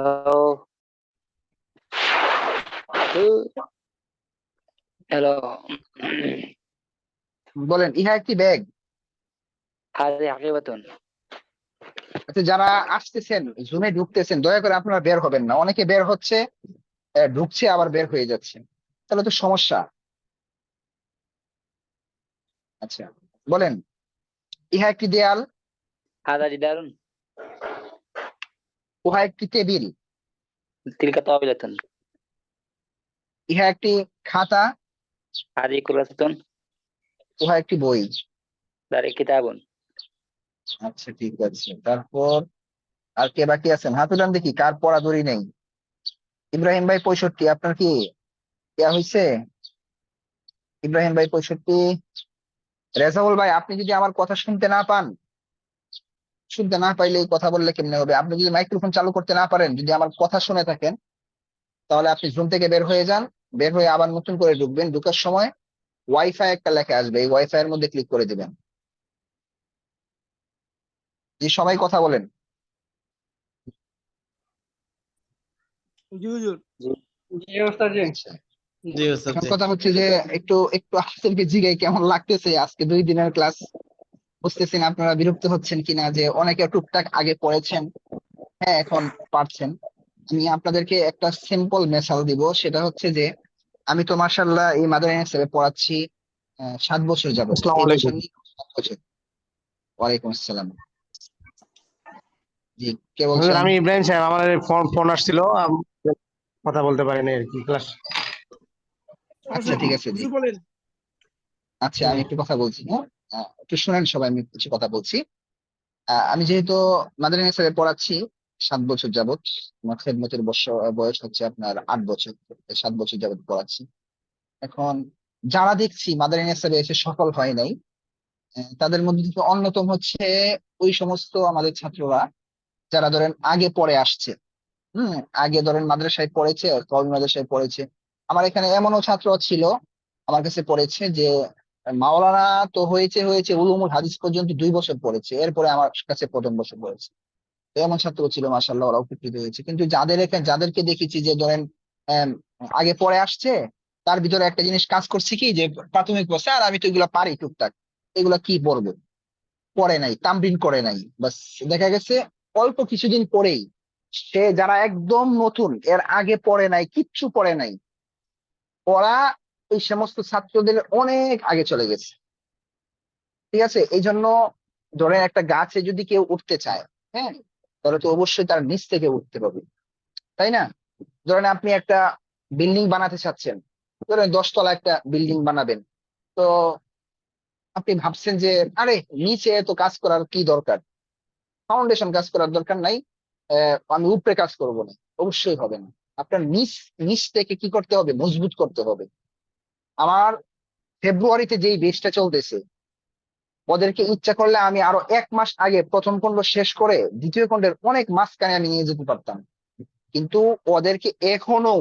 হ্যালো। বলেন, ইহা একটি ব্যাগ। হাযিহি হাকিবাতুন। আচ্ছা যারা আসতেছেন জুমে ঢুকতেছেন, দয়া করে আপনারা বের হবেন না, অনেকে বের হচ্ছে, ঢুকছে আবার বের হয়ে যাচ্ছে, তাহলে তো সমস্যা। আচ্ছা বলেন, ইহা একটি দেয়াল, হাযা জিদারুন, উহা একটি টেবিল, তিলকা তাওবিলাতুন, ইহা একটি খাতা, হাযিহি কুররাসাতুন, উহা একটি বই। যালিকা কিতাবুন। আচ্ছা ঠিক আছে, তারপর আর কে বাকি আছেন? হাত উঠান দেখি কার পড়া ধরি নেই। ইব্রাহিম ভাই 65, আপনার কি ইয়া হয়েছে? ইব্রাহিম ভাই 65। রেজাউল ভাই, আপনি যদি আমার কথা শুনতে না পান, শুনতে না পাইলে এই কথা বললে কেমনে হবে? আপনি যদি মাইক্রোফোন চালু করতে না পারেন, যদি আমার কথা শুনে থাকেন, তাহলে আপনি জুম থেকে বের হয়ে যান, বের হয়ে আবার নতুন করে ঢুকবেন, ঢুকার সময় ওয়াইফাই একটা লেখা আসবে, এই ওয়াইফাই এর মধ্যে ক্লিক করে দিবেন। জি সবাই কথা বলেন। জি হুজুর। আচ্ছা, জি ওস্তাদ এখন জি। কথা হচ্ছে যে একটু একটু আপনাদেরকে জিগাই কেমন লাগতেছে আজকে 2 দিনের ক্লাস। বুঝতেছেন আপনারা বিরক্ত হচ্ছেন কিনা, যে অনেকে টুকটাক আগে পড়েছেন, হ্যাঁ এখন পারছেন। আমি আপনাদেরকে একটা সিম্পল মেসাল দিব, সেটা হচ্ছে যে আমি তো মাশাআল্লাহ এই মাদারিয়াস পড়াচ্ছি 7 বছর যাবত। আসসালামু এই বছর আলাইকুম। নিয়ে 7 বছর। ওয়ালাইকুম আসসালাম। জি কে হুজুর, বলছেন? আমি ইব্রাহিম সাহেব, আমার ফোন ফোন আসছিল, কথা বলতে পারিনি আর কি ক্লাস। আচ্ছা ঠিক আছে জি। হুজুর বলেন। আচ্ছা আমি একটু কথা বলছি, হ্যাঁ একটু শুনেন সবাই, আমি কিছু কথা বলছি। আমি যেহেতু মাদারিয়াস পড়াচ্ছি 7 বছর যাবত, আমার খেদমতের বয়স হচ্ছে আপনার 8 বছর, 7 বছর যাবত পড়াচ্ছি। এখন যারা দেখছি মাদারিয়াস এসে সফল হয় নাই, তাদের মধ্যে থেকে অন্যতম হচ্ছে ওই সমস্ত আমাদের ছাত্ররা যারা ধরেন আগে পড়ে আসছে। আগে ধরেন মাদ্রাসায় পড়েছে, কওমি মাদ্রাসায় পড়েছে। আমার এখানে এমনও ছাত্র ছিল আমার কাছে পড়েছে যে মাওলানা তো হয়েছে হয়েছে উলুমুল হাদিস পর্যন্ত 2 বছর পড়েছে, এরপরে আমার কাছে প্রথম বছর পড়েছে। তো এমন ছাত্র ছিল, মাশাআল্লাহ, ওরা উপকৃত হয়েছে। কিন্তু যাদেরকে দেখেছি যে ধরেন আম, আগে পড়ে আসছে, তার ভিতরে একটা জিনিস কাজ করছে কি, যে প্রাথমিক বলছে আর আমি তো এগুলা পারি টুকটাক, এগুলা কি পড়বো, পড়ে নাই, তামরিন করে নাই, বাস। দেখা গেছে অল্প কিছুদিন পরেই সে, যারা একদম নতুন এর আগে পড়ে নাই, কিচ্ছু পড়ে নাই, ওরা ওই সমস্ত ছাত্রদের অনেক আগে চলে গেছে। ঠিক আছে, এই জন্য ধরেন একটা গাছে যদি কেউ উঠতে চায়, হ্যাঁ, তাহলে তো অবশ্যই তার নিচ থেকে উঠতে হবে, তাই না? ধরেন আপনি একটা বিল্ডিং বানাতে চাচ্ছেন, ধরেন 10 তলা একটা বিল্ডিং বানাবেন, তো আপনি ভাবছেন যে আরে নিচে এত কাজ করার কি দরকার, ফাউন্ডেশন কাজ করার দরকার নাই, আমি উপরে কাজ করব না, অবশ্যই হবে না। আপনার নিচ নিচ থেকে কি করতে হবে, মজবুত করতে হবে। আমার ফেব্রুয়ারিতে যেই বেচটা চলতেছে, ওদেরকে ইচ্ছা করলে আমি আরো 1 মাস আগে প্রথম খণ্ড শেষ করে দ্বিতীয় খণ্ডের অনেক মাঝখানে আমি নিয়ে যেতে পারতাম, কিন্তু ওদেরকে এখনো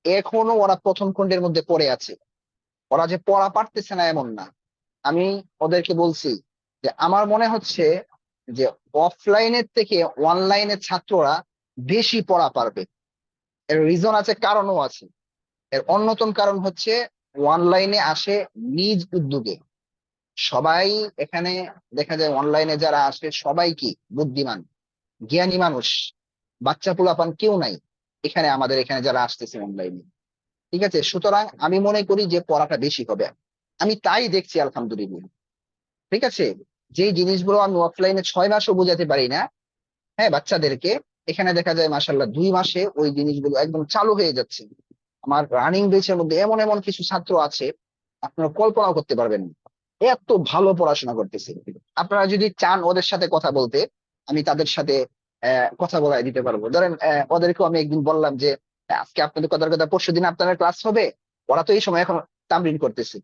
এখনো ওরা প্রথম খণ্ডের মধ্যে পড়ে আছে। ওরা যে পড়া পারতেছে না এমন না। আমি ওদেরকে বলছি যে আমার মনে হচ্ছে যে অফলাইনের থেকে অনলাইনের ছাত্ররা বেশি পড়া পারবে। এর রিজন আছে, কারণও আছে। এর অন্যতম কারণ হচ্ছে অনলাইনে আসে নিজ উদ্যোগে। সবাই এখানে দেখা যায় অনলাইনে যারা আসে সবাই কি বুদ্ধিমান, জ্ঞানী মানুষ, বাচ্চা পোলাপান কেউ নাই এখানে, আমাদের এখানে যারা আসতেছে অনলাইনে। ঠিক আছে, সুতরাং আমি মনে করি যে পড়াটা বেশি হবে। আমি তাই দেখছি আলহামদুলিল্লাহ। ঠিক আছে, যে জিনিসগুলো আমি অফলাইনে 6 মাসও বোঝাতে পারি না, হ্যাঁ, বাচ্চাদেরকে, এখানে দেখা যায় মাসাল্লাহ 2 মাসে ওই জিনিসগুলো একদম চালু হয়ে যাচ্ছে। আমার রানিং বেচের মধ্যে এমন এমন কিছু ছাত্র আছে আপনারা কল্পনাও করতে পারবেন না, এত ভালো পড়াশোনা করতেছে। আপনারা যদি চান ওদের সাথে কথা বলতে, আমি তাদের সাথে কথা বলাই দিতে পারবো। ধরেন ওদেরকেও আমি একদিন বললাম যে আজকে আপনাদের কথার কথা, পরশুদিন আপনাদের ক্লাস হবে, ওরা তো এই সময় এখন তামরিন করতেছে,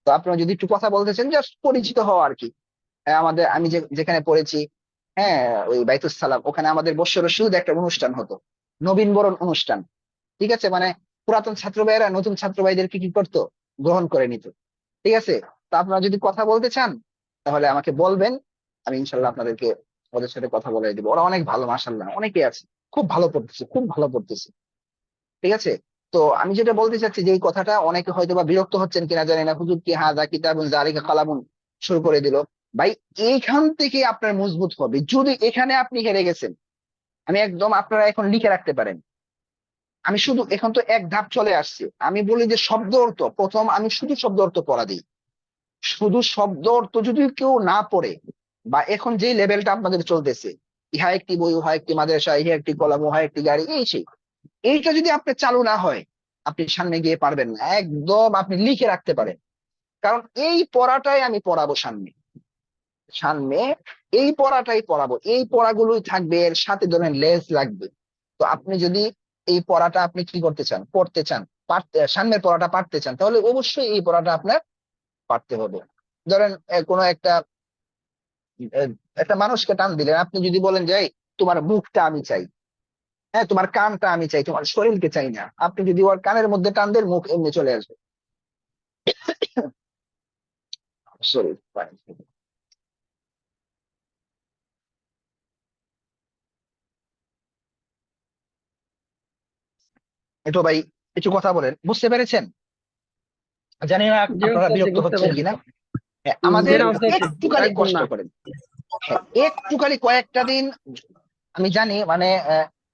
তো আপনারা যদি একটু কথা বলতেছেন, জাস্ট পরিচিত হওয়া আর কি। আমাদের আমি যেখানে পড়েছি, হ্যাঁ, ওই বাইতুস সালাম, ওখানে আমাদের বৎসর শুরুতে একটা অনুষ্ঠান হতো, নবীন বরণ অনুষ্ঠান। ঠিক আছে, মানে পুরাতন ছাত্র ভাইয়েরা নতুন ছাত্র ভাইদেরকে কি করতো, গ্রহণ করে নিত। ঠিক আছে, তো আপনারা যদি কথা বলতে চান তাহলে আমাকে বলবেন, আমি ইনশাল্লাহ আপনাদেরকে ওদের সাথে কথা বলে দিব। ওরা অনেক ভালো, মাশাল্লাহ, অনেকে আছে খুব ভালো পড়তেছে, খুব ভালো পড়তেছে। ঠিক আছে, তো আমি যেটা বলতে চাচ্ছি যে এই কথাটা অনেকে হয়তো বা বিরক্ত হচ্ছেন কিনা জানি না, হুজুর কি হাযা কিতাবুন যালিকা কালামুন শুরু করে দিল। ভাই, এইখান থেকে আপনার মজবুত হবে। যদি এখানে আপনি হেরে গেছেন, আমি একদম, আপনারা এখন লিখে রাখতে পারেন, আমি শুধু এখন তো এক ধাপ চলে আসছে, আমি বলি যে শব্দ অর্থ প্রথম, আমি শুধু শব্দ অর্থ পড়া দিই। শুধু শব্দ অর্থ যদি কেউ না পড়ে, বা এখন যে লেভেলটা আপনাদের চলতেছে, ইহা একটি বই, উহা একটি মাদ্রাসা, ইহা একটি কলম, উহা একটি গাড়ি, এই সেই, এইটা যদি আপনি চালু না হয়, আপনি সামনে গিয়ে পারবেন না। একদম আপনি লিখে রাখতে পারেন, কারণ এই পড়াটাই আমি পড়াবো সামনে, সামনে এই পড়াটাই পড়াবো, এই পড়াগুলোই থাকবে, এর সাথে ধরেন লেস লাগবে। তো আপনি যদি এই পড়াটা আপনি কি করতে চান, পড়তে চান, সামনের পড়াটা পারতে চান, তাহলে অবশ্যই এই পড়াটা আপনার পারতে হবে। ধরেন কোনো একটা মানুষকে টান দিলেন, আপনি যদি বলেন যে এই, তোমার মুখটা আমি চাই, হ্যাঁ, তোমার কানটা আমি চাই, তোমার শরীরকে চাই না, আপনি যদি ওর কানের মধ্যে টান দেন, মুখ এমনি চলে আসবে। শরীর, একটু ভাই কিছু কথা বলেন, বুঝতে পেরেছেন? জানি না জি আপনারা ওস্তাদ জি, বিরক্ত বুঝতে হচ্ছেন পারছি। কিনা। হ্যাঁ, আমাদের জি না ওস্তাদ জি, একটুখানি একদম কষ্ট না। করেন। হ্যাঁ, একটুখানি কয়েকটা দিন, আমি জানি মানে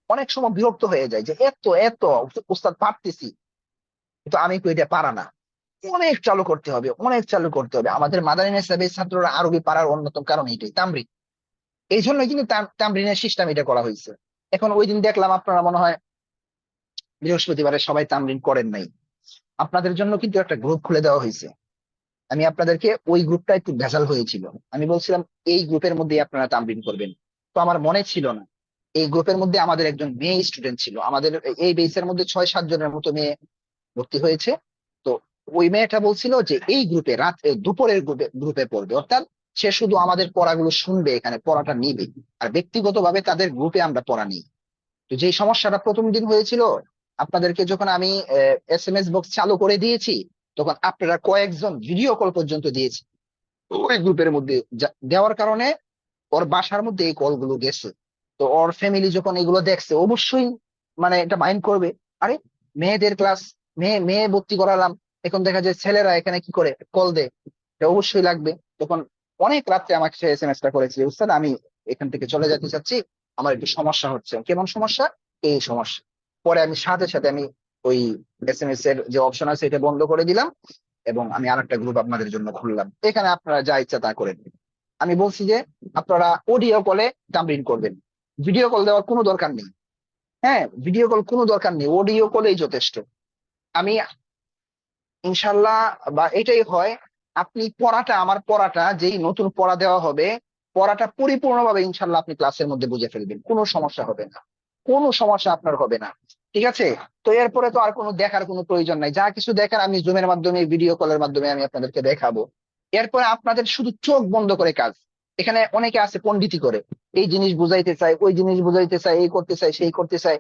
অনেক সময় বিরক্ত হয়ে যায় যে এত এত উস্তাদ পারতেছি, কিন্তু আমি তো এটা পারা না। অনেক চালু করতে হবে, অনেক চালু করতে হবে। আমাদের মাদানী মেসাবের ছাত্ররা আরবি পারার অন্যতম কারণ এটাই, তামরিন। এই জন্যই কিন্তু তামরিনের সিস্টেম এটা করা হয়েছে। এখন ওই দিন দেখলাম আপনারা মনে হয় বৃহস্পতিবারে সবাই তামরিন করেন নাই, আপনাদের জন্য কিন্তু একটা গ্রুপ খুলে দেওয়া হয়েছে। আমি আপনাদেরকে, ওই গ্রুপটা একটু ভেজাল হয়েছিল, আমি বলছিলাম এই গ্রুপের মধ্যে আপনারা তামরিন করবেন, তো আমার মনে ছিল না এই গ্রুপের মধ্যে আমাদের একজন মেয়ে স্টুডেন্ট ছিল। আমাদের এই বেসের মধ্যে 6-7 জনের মতো মেয়ে ভর্তি হয়েছে। তো ওই মেয়েটা বলছিল যে এই গ্রুপে রাত দুপুরের গ্রুপে পড়বে, অর্থাৎ সে শুধু আমাদের পড়াগুলো শুনবে, এখানে পড়াটা নিবে, আর ব্যক্তিগতভাবে তাদের গ্রুপে আমরা পড়া নিই। তো যে সমস্যাটা প্রথম দিন হয়েছিল, আপনাদেরকে যখন আমি SMS বক্স চালু করে দিয়েছি, তখন আপনারা কয়েকজন ভিডিও কল পর্যন্ত দিয়েছি ওই গ্রুপের মধ্যে, দেওয়ার কারণে ওর বাসার মধ্যে এই কলগুলো গেছে। তো ওর ফ্যামিলি যখন এগুলো দেখছে, অবশ্যই মানে এটা মাইন্ড করবে, আরে মেয়েদের ক্লাস, মেয়ে মেয়ে ভর্তি করালাম, এখন দেখা যায় ছেলেরা এখানে কি করে কল দেয়, এটা অবশ্যই লাগবে। তখন অনেক রাত্রে আমাকে সে এসএমএস টা করেছে, উস্তাদ আমি এখান থেকে চলে যেতে চাচ্ছি, আমার একটু সমস্যা হচ্ছে। কেমন সমস্যা? এই সমস্যা। পরে আমি সাথে সাথে আমি ওই এসএমএস এর যে অপশন আছে এটা বন্ধ করে দিলাম, এবং আমি আরেকটা গ্রুপ আপনাদের জন্য খুললাম, এখানে আপনারা যা ইচ্ছা তা করেন। আমি বলছি যে আপনারা অডিও কলে তামরিন করবেন, ভিডিও কল দেওয়ার কোনো দরকার নেই। হ্যাঁ, ভিডিও কল কোনো দরকার নেই, অডিও কলেই যথেষ্ট। আমি ইনশাল্লাহ, বা এটাই হয়, আপনি পড়াটা, আমার পড়াটা যেই নতুন পড়া দেওয়া হবে, পড়াটা পরিপূর্ণভাবে ইনশাল্লাহ আপনি ক্লাসের মধ্যে বুঝে ফেলবেন, কোনো সমস্যা হবে না, কোনো সমস্যা আপনার হবে না। ঠিক আছে? তো এরপরে তো আর কোনো দেখার কোনো প্রয়োজন নাই, যা কিছু দেখার আমি জুমের মাধ্যমে, ভিডিও কলের মাধ্যমে আমি আপনাদেরকে দেখাবো। এরপরে আপনাদের শুধু চোখ বন্ধ করে কাজ। এখানে অনেকে আছে পণ্ডিতি করে, এই জিনিস বুঝাইতে চায়, ওই জিনিস বুঝাইতে চায়, এই করতে চায়, সেই করতে চায়।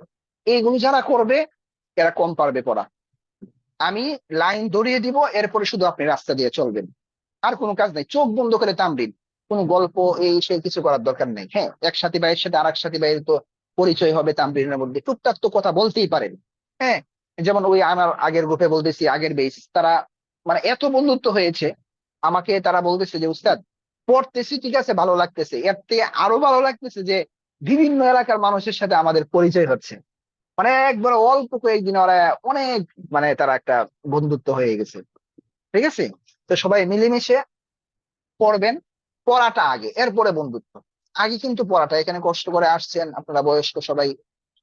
এইগুলো যারা করবে এরা কম পারবে পড়া। আমি লাইন ধরিয়ে দিব, এরপরে শুধু আপনি রাস্তা দিয়ে চলবেন, আর কোনো কাজ নাই। চোখ বন্ধ করে তামরিন, কোনো গল্প এই সেই কিছু করার দরকার নেই। হ্যাঁ, এক সাথী ভাইয়ের সাথে আরেক সাথী ভাইয়ের তো পরিচয় হবে তামরিনের মধ্যে, টুকটাক তো কথা বলতেই পারেন। হ্যাঁ, যেমন ওই আমার আগের গ্রুপে বলতেছি, আগের বেস, তারা মানে এত বন্ধুত্ব হয়েছে, আমাকে তারা বলতেছে যে উস্তাদ পড়তেছি ঠিক আছে, ভালো লাগতেছে, এর থেকে আরো ভালো লাগতেছে যে বিভিন্ন এলাকার মানুষের সাথে আমাদের পরিচয় হচ্ছে। মানে একবার অল্প কয়েকদিন ওরা অনেক, মানে তারা একটা বন্ধুত্ব হয়ে গেছে। ঠিক আছে? তো সবাই মিলেমিশে পড়বেন, পড়াটা আগে, এরপরে বন্ধুত্ব। আগে কিন্তু পড়াটা, এখানে কষ্ট করে আসছেন আপনারা, বয়স্ক সবাই,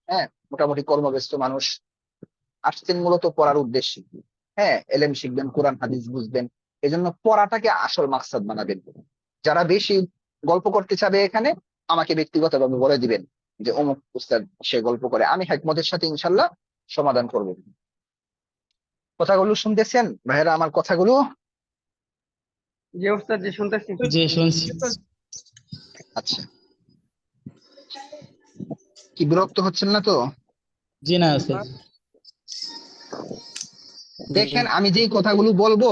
হ্যাঁ, মোটামুটি কর্মব্যস্ত মানুষ, আসছেন মূলত পড়ার উদ্দেশ্যে। হ্যাঁ, এলেম শিখবেন, কোরআন হাদিস বুঝবেন, এজন্য পড়াটাকে আসল মাকসাদ বানাবেন। যারা বেশি গল্প করতে চাবে এখানে আমাকে ব্যক্তিগতভাবে বলে দিবেন যে অমুক উস্তাদ সে গল্প করে, আমি হিকমতের সাথে ইনশাল্লাহ সমাধান করব। কথাগুলো শুনতেছেন ভাইয়েরা আমার কথাগুলো? যে ওস্তাদ, যে শুনতেছি। জি শুনছি। আচ্ছা, কি বিরক্ত হচ্ছেন না তো? জি না স্যার। দেখেন, আমি যেই কথাগুলো বলবো,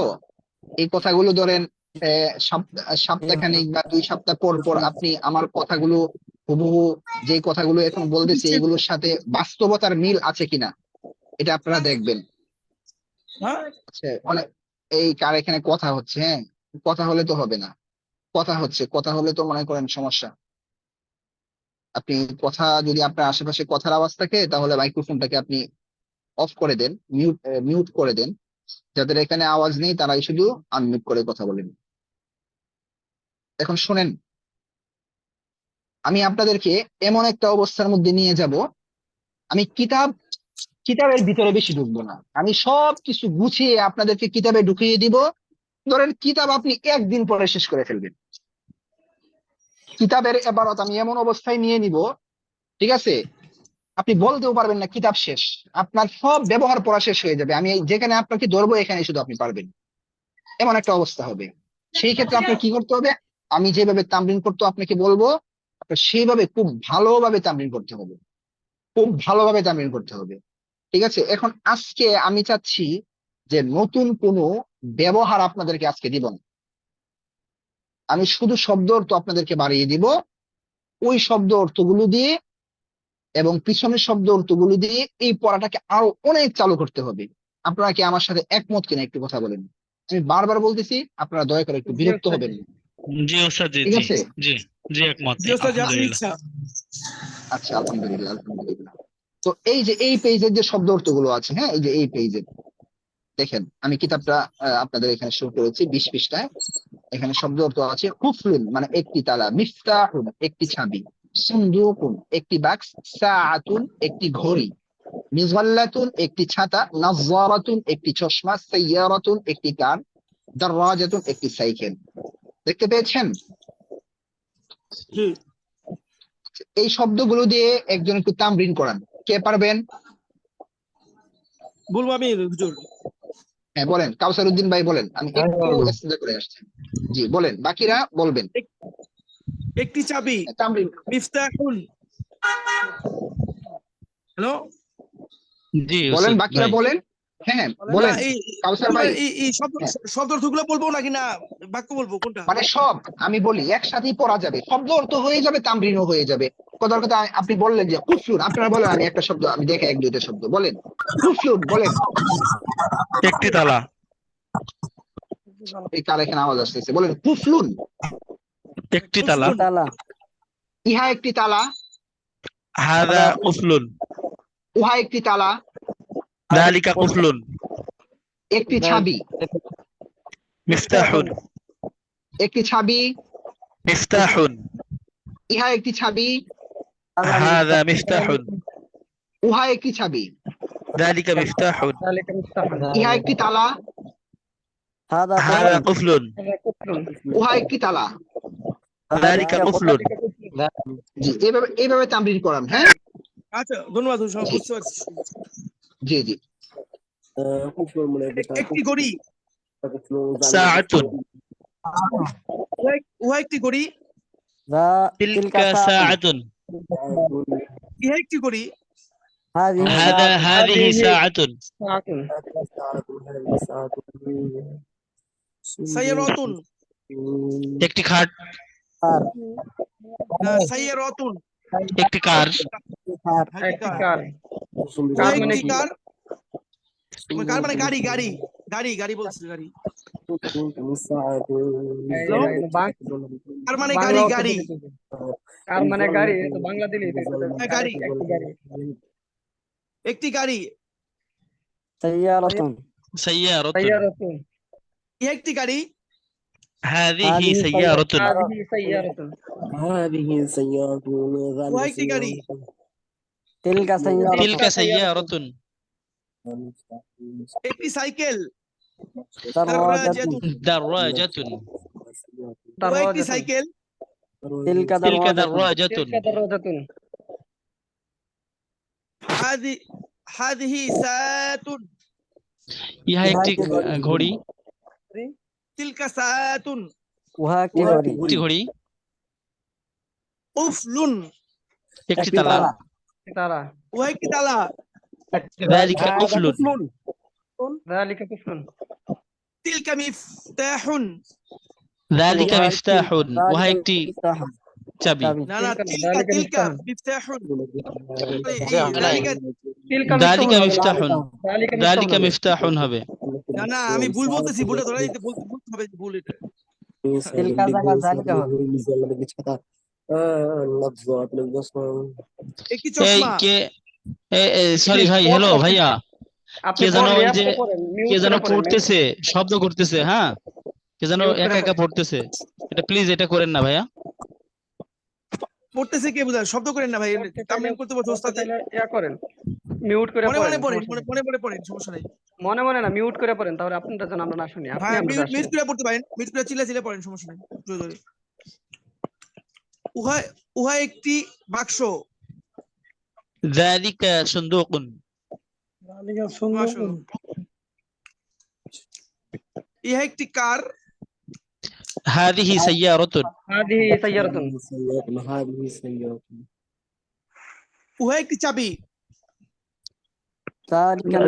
এই কথাগুলো ধরেন সপ্তাহখানিক বা 2 সপ্তাহ পর পর আপনি আমার কথাগুলো হুবহু, যে কথাগুলো এখন বলতেছি এগুলোর সাথে বাস্তবতার মিল আছে কিনা এটা আপনারা দেখবেন। আচ্ছা, অনেক এই কার এখানে কথা হচ্ছে, হ্যাঁ, কথা হলে তো হবে না, কথা হচ্ছে, কথা হলে তো মনে করেন সমস্যা। আপনি কথা, যদি আপনার আশেপাশে কথার আওয়াজ থাকে তাহলে মাইক্রোফোনটাকে আপনি অফ করে দেন, মিউট করে দেন। যাদের এখানে আওয়াজ নেই তারাই শুধু আনমিউট করে কথা বলেন। এখন শুনেন, আমি আপনাদেরকে এমন একটা অবস্থার মধ্যে নিয়ে যাব, আমি কিতাবের ভিতরে বেশি ঢুকবো না, আমি সব কিছু গুছিয়ে আপনাদেরকে কিতাবে ঢুকিয়ে দিব। ধরেন কিতাব আপনি একদিন পরে শেষ করে ফেলবেন। কিতাবের এবারত আমি এমন অবস্থায় নিয়ে নিব, ঠিক আছে, আপনি বলতেও পারবেন না কিতাব শেষ, আপনার সব ব্যবহার পড়া শেষ হয়ে যাবে। আমি যেখানে আপনাকে ধরবো এখানে শুধু আপনি পারবেন, এমন একটা অবস্থা হবে। সেই ক্ষেত্রে আপনার কি করতে হবে? আমি যেভাবে তামরিন করতে আপনাকে বলবো, আপনার সেইভাবে খুব ভালোভাবে তামরিন করতে হবে, খুব ভালোভাবে তামরিন করতে হবে। ঠিক আছে? এখন আজকে আমি চাচ্ছি যে নতুন কোনো ব্যবহার আপনাদেরকে আজকে দিব না, আমি শুধু শব্দ অর্থ আপনাদেরকে বাড়িয়ে দিব। ওই শব্দ অর্থগুলো দিয়ে এবং পিছনের শব্দ অর্থগুলো দিয়ে এই পড়াটাকে আরো অনেক চালু করতে হবে। আপনারা কি আমার সাথে একমত কিনা একটু কথা বলেন? আমি বারবার বলতেছি, আপনারা দয়া করে একটু বিরক্ত হবেন না। জি ওস্তাদ, জি ঠিক জি আছে? জি জি একমত, জি ওস্তাদ, আপনার আলহামদুলিল্লাহ। ইচ্ছা। আচ্ছা, আলহামদুলিল্লাহ, আলহামদুলিল্লাহ। তো এই যে এই পেজের যে শব্দ অর্থগুলো আছে, হ্যাঁ, এই যে এই পেজে দেখেন, আমি কিতাবটা আপনাদের এখানে শুরু করেছি 20 পৃষ্ঠায়। এখানে শব্দ অর্থ আছে কুফলুন মানে একটি তালা, মিফতাহুন একটি চাবি, সুন্দুকুন একটি বাক্স, সাআতুন একটি ঘড়ি, মিজওয়াল্লাতুন একটি ছাতা, নাযযারাতুন একটি চশমা, সাইয়ারাতুন একটি কার, দারাজাতুন একটি সাইকেল। দেখতে পেয়েছেন? এই শব্দগুলো দিয়ে একজন একটু তামরিন করান, কে পারবেন? বলবো আমি হুজুর। হ্যাঁ বলেন, কাউসার উদ্দিন ভাই বলেন, আমি একটু ইস্তেজা করে আসছি। জি বলেন, বাকিরা বলবেন। একটি চাবি, তামরিন। মিফতাহুন। হ্যালো, জি বলেন, ওস্তাদ বাকিরা ভাই। বলেন। হ্যাঁ বলেন কাউসার ভাই। এই শব্দ অর্থগুলো বলবো নাকি না বাক্য বলবো, কোনটা? মানে সব আমি বলি একসাথেই পড়া যাবে, শব্দ অর্থ হয়ে যাবে, তামরিনও হয়ে যাবে, কথার কথা আপনি বললেন যে কুফলুন, আপনারা বলেন, আমি একটা শব্দ আমি দেখে এক দুইটা শব্দ বলেন। কুফলুন বলেন। একটি তালা। এই কার এখানে আওয়াজ আসতেছে, বলেন কুফলুন। একটি তালা। তালা। ইহা একটি তালা। হাদা কুফলুন। উহা একটি তালা। যালিকা কুফলুন। একটি ছাবি। মিফতাহুন। একটি ছাবি। মিফতাহুন। ইহা একটি ছাবি। হাদা মিফতাহুন। উহা একটি ছাবি। যালিকা মিফতাহুন। ইহা একটি তালা। হাদা কুফলুন। উহা একটি তালা। যালিকা কুফলুন। জি, এইভাবে তামরিন করান। হ্যাঁ, আচ্ছা, ধন্যবাদ হুজুর, আমি বুঝতে পারছি। জি জি। একটি ঘড়ি। সাআতুন। উহা একটি ঘড়ি। তিলকা সাআতুন। ইহা একটি ঘড়ি। হাদিহি সাআতুন। সাইয়ারাতুন। একটি খাট। সাইয়ারাতুন। একটি কার। একটি কার। উহা একটি কার। কার মানে গাড়ি, গাড়ি, গাড়ি, গাড়ি বলছি, গাড়ি। কার মানে গাড়ি, গাড়ি। কার মানে গাড়ি, তো বাংলা দিলেই গাড়ি। একটি গাড়ি। সাইয়ারাতুন। সাইয়ারাতুন। ইহা একটি গাড়ি। হাদিহি সাইয়ারাতুন। উহা একটি গাড়ি। তিলকা তিলকা সাইয়ারাতুন। একটি সাইকেল। দারাজাতুন। দারাজাতুন। উহা একটি সাইকেল। তিলকা দারাজাতুন। হাদিহি সাআতুন। ইহা একটি ঘড়ি। তিলকা সাআতুন। উহা একটি একটি ঘড়ি। কুফলুন। একটি তালা। উহা একটি তালা। যালিকা কুফলুন। তিলকা মিফতাহুন। যালিকা মিফতাহুন। উহা একটি চাবি। না না, তিলকা মিফতাহুন। যালিকা মিফতাহুন। যালিকা মিফতাহুন হবে। না না, আমি ভুল বলতেছি, ভুলটা ধরে নিতে বলতে হবে, ভুল এটা। তিলকা জায়গা জালিকা হবে। একটি এই চশমা। কে সরি ভাই, হ্যালো ভাইয়া, কে যেন ওই যে কে যেন পড়তেছে, শব্দ করতেছে। হ্যাঁ, কে যেন একা একা পড়তেছে, এটা প্লিজ এটা করেন না ভাইয়া। পড়তেছে কে বুঝা, শব্দ করেন না ভাই, তামিম করতে বলতে ওস্তাদ। করেন, মিউট করে মনে মনে পড়েন, পড়েন, মনে মনে পড়েন, সমস্যা নাই। মনে মনে না, মিউট করে পড়েন, তাহলে আপনাদের জন্য আমরা না শুনি, আপনি হ্যাঁ, আমরা মিউট করে পড়তে পারেন, মিউট করে চিল্লা চিল্লা পড়েন, সমস্যা নাই, জোরে জোরে। উহা একটি বাক্স। যালিকা সুন্দুকুন। মাশাআল্লাহ। ইহা একটি কার। হাদিহি সাইয়ারাতুন। উহা একটি চাবি।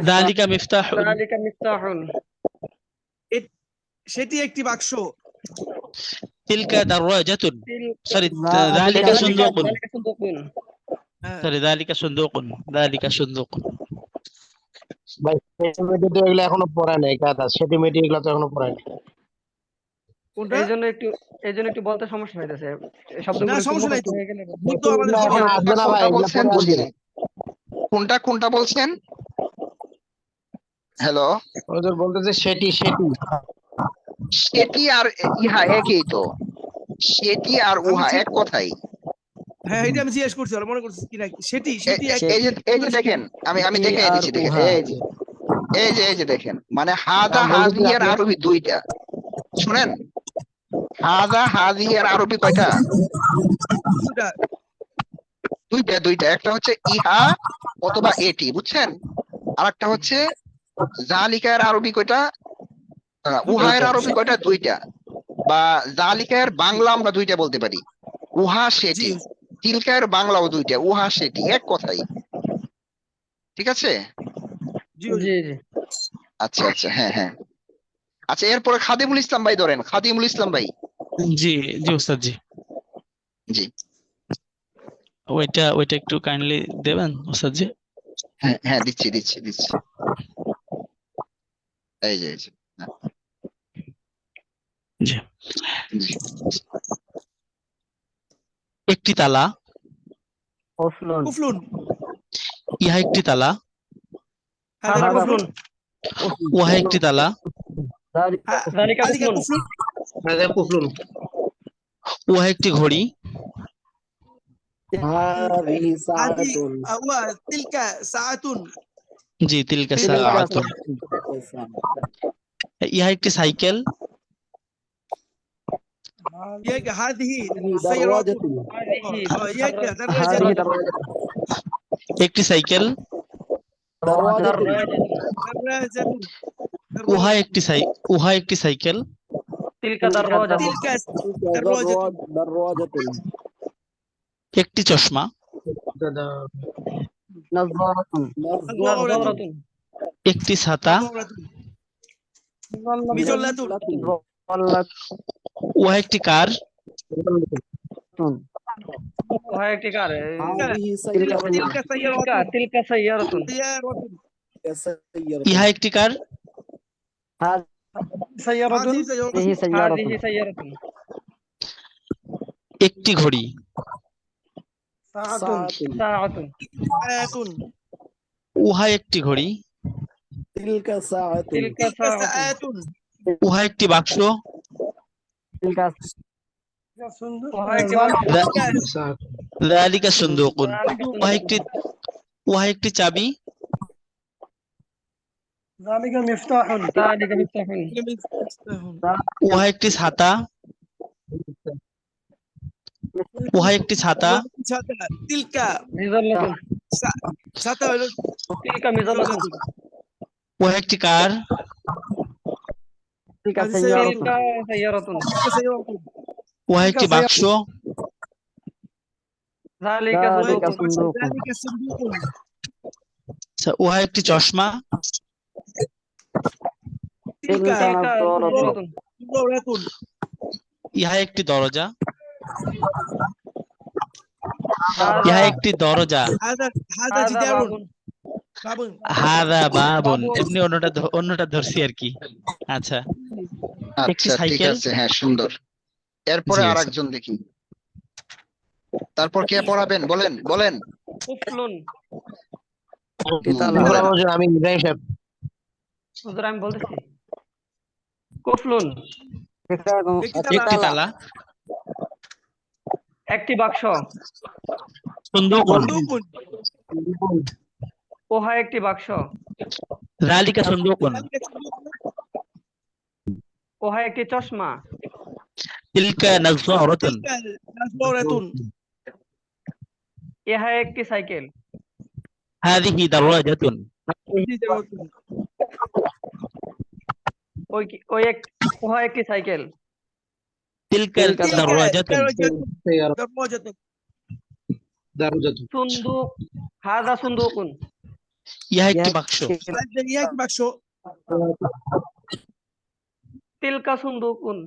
যালিকা মিফতাহুন। সেটি একটি বাক্স। তিলকা দারাজাতুন। সরি, যালিকা সুন্দুকুন। সরি, যালিকা সুন্দুকুন। যালিকা সুন্দুকুন। ভাই সেটিমেটি এগুলো এখনো পড়ায় নাই, কাদা সেটিমেটি এগুলো তো এখনো পড়ায় নাই। কোনটা? এইজন্য একটু বলতে সমস্যা হইতেছে, না, শব্দগুলো একটু সমস্যা নাই মুখস্থ তো। হয়ে গেলে। বুঝ তো আমাদের এগুলো এখন আসবে না ভাই, কোনটা এগুলো বলছেন পরে বুঝি আসবে। নাই। কোনটা বলছেন? হ্যালো, ওদের বলতেছে সেটি সেটি সেটি আর ইহা একই তো। সেটি আর উহা এক কথাই। হ্যাঁ, এটা আমি জিজ্ঞেস করছি, মনে করছি কি না, সেটি সেটি এই যে দেখেন, আমি দেখাই দিচ্ছি, দেখেন, এই যে দেখেন, মানে হাদা হাজি এর আরবি দুইটা। শুনেন, হাদা হাজি এর আরবি কয়টা? দুইটা। একটা হচ্ছে ইহা অথবা এটি, বুঝছেন? আর একটা হচ্ছে জালিকার আরবি কয়টা? উহায়ের আরবি কয়টা? দুইটা। বা জালিকার বাংলা আমরা দুইটা বলতে পারি, উহা সেটি। তিলকার বাংলাও দুইটা, উহা সেটি, এক কথাই। ঠিক আছে? জি জি। আচ্ছা, হ্যাঁ। আচ্ছা, এরপরে খাদিমুল ইসলাম ভাই ধরেন, খাদিমুল ইসলাম ভাই। জি জি ওস্তাদ জি। জি। ওইটা একটু কাইন্ডলি দেবেন ওস্তাদ জি। হ্যাঁ হ্যাঁ, দিচ্ছি দিচ্ছি দিচ্ছি। এই যে হ্যাঁ, জি। জি। একটি তালা, কুফলুন কুফলুন ইহা একটি তালা, হাদা হাদা কুফলুন উহা একটি তালা, যালিকা আলিকা কুফলুন هذا كفل উহা একটি ঘড়ি, হাযিহি هذه সাআতুন تلك ساعة জি তিলকা তিলকা সাআতুন, ইহা একটি সাইকেল, هذه سيارات হাযিহি دراجة একটি সাইকেল, দারওয়াজাতুন دراجة উহা একটি সাইকেল, তিলকা দারওয়াজাতুন تلك دراجة দারওয়াজাতুন একটি চশমা, নাযযারাতুন نظارة একটি ছাতা, مجلة উহা একটি কার, হাযিহি تلك سيارة سيارة ইহা একটি কার, سيارة হাযিহি সাইয়ারাতুন একটি ঘড়ি, সাআতুন ساعة উহা একটি ঘড়ি, তিলকা সাআতুন تلك ساعة উহা একটি বাক্স, তিলকা যালিকা সুন্দুকুন, উহা একটি চাবি, ذلك مفتاح উহা একটি ছাতা, উহা একটি ছাতা, تلك ساعة উহা একটি কার, তিলকা هذه সাইয়ারাতুন سيارة উহা একটি বাক্স, যালিকা সুন্দুকুন ذلك صندوق উহা একটি চশমা, تلك তিলকা নাযযারাতুন دورة ইহা একটি দরজা, ইহা একটি দরজা, هذا جدار باب হাদা বাবুন, এমনি অন্যটা ধরছি আর কি। আচ্ছা, একটি আচ্ছা ঠিক সাইকেল, আছে, হ্যাঁ সুন্দর। এরপরে জি, আরেকজন দেখি, তারপর কে পড়াবেন বলেন বলেন। কুফলুন বলেন। আমি ইব্রাহিম সাহেব হুজুর আমি বলতেছি কুফলুন একটি তালা, একটি বাক্স, সুন্দুকুন, উহা একটি বাক্স, যালিকা সুন্দুকুন, উহা একটি চশমা, তিলকা নাযযারাতুন, نظارة ইহা একটি সাইকেল, হাযিহি দারাজাতুন, উহা একটি সাইকেল, তিলকা দারাজাতুন, دراجة সুন্দুক হাযা সুন্দুকুন ইহা একটি বাক্স, هذا বাক্স তিলকা সুন্দুকুন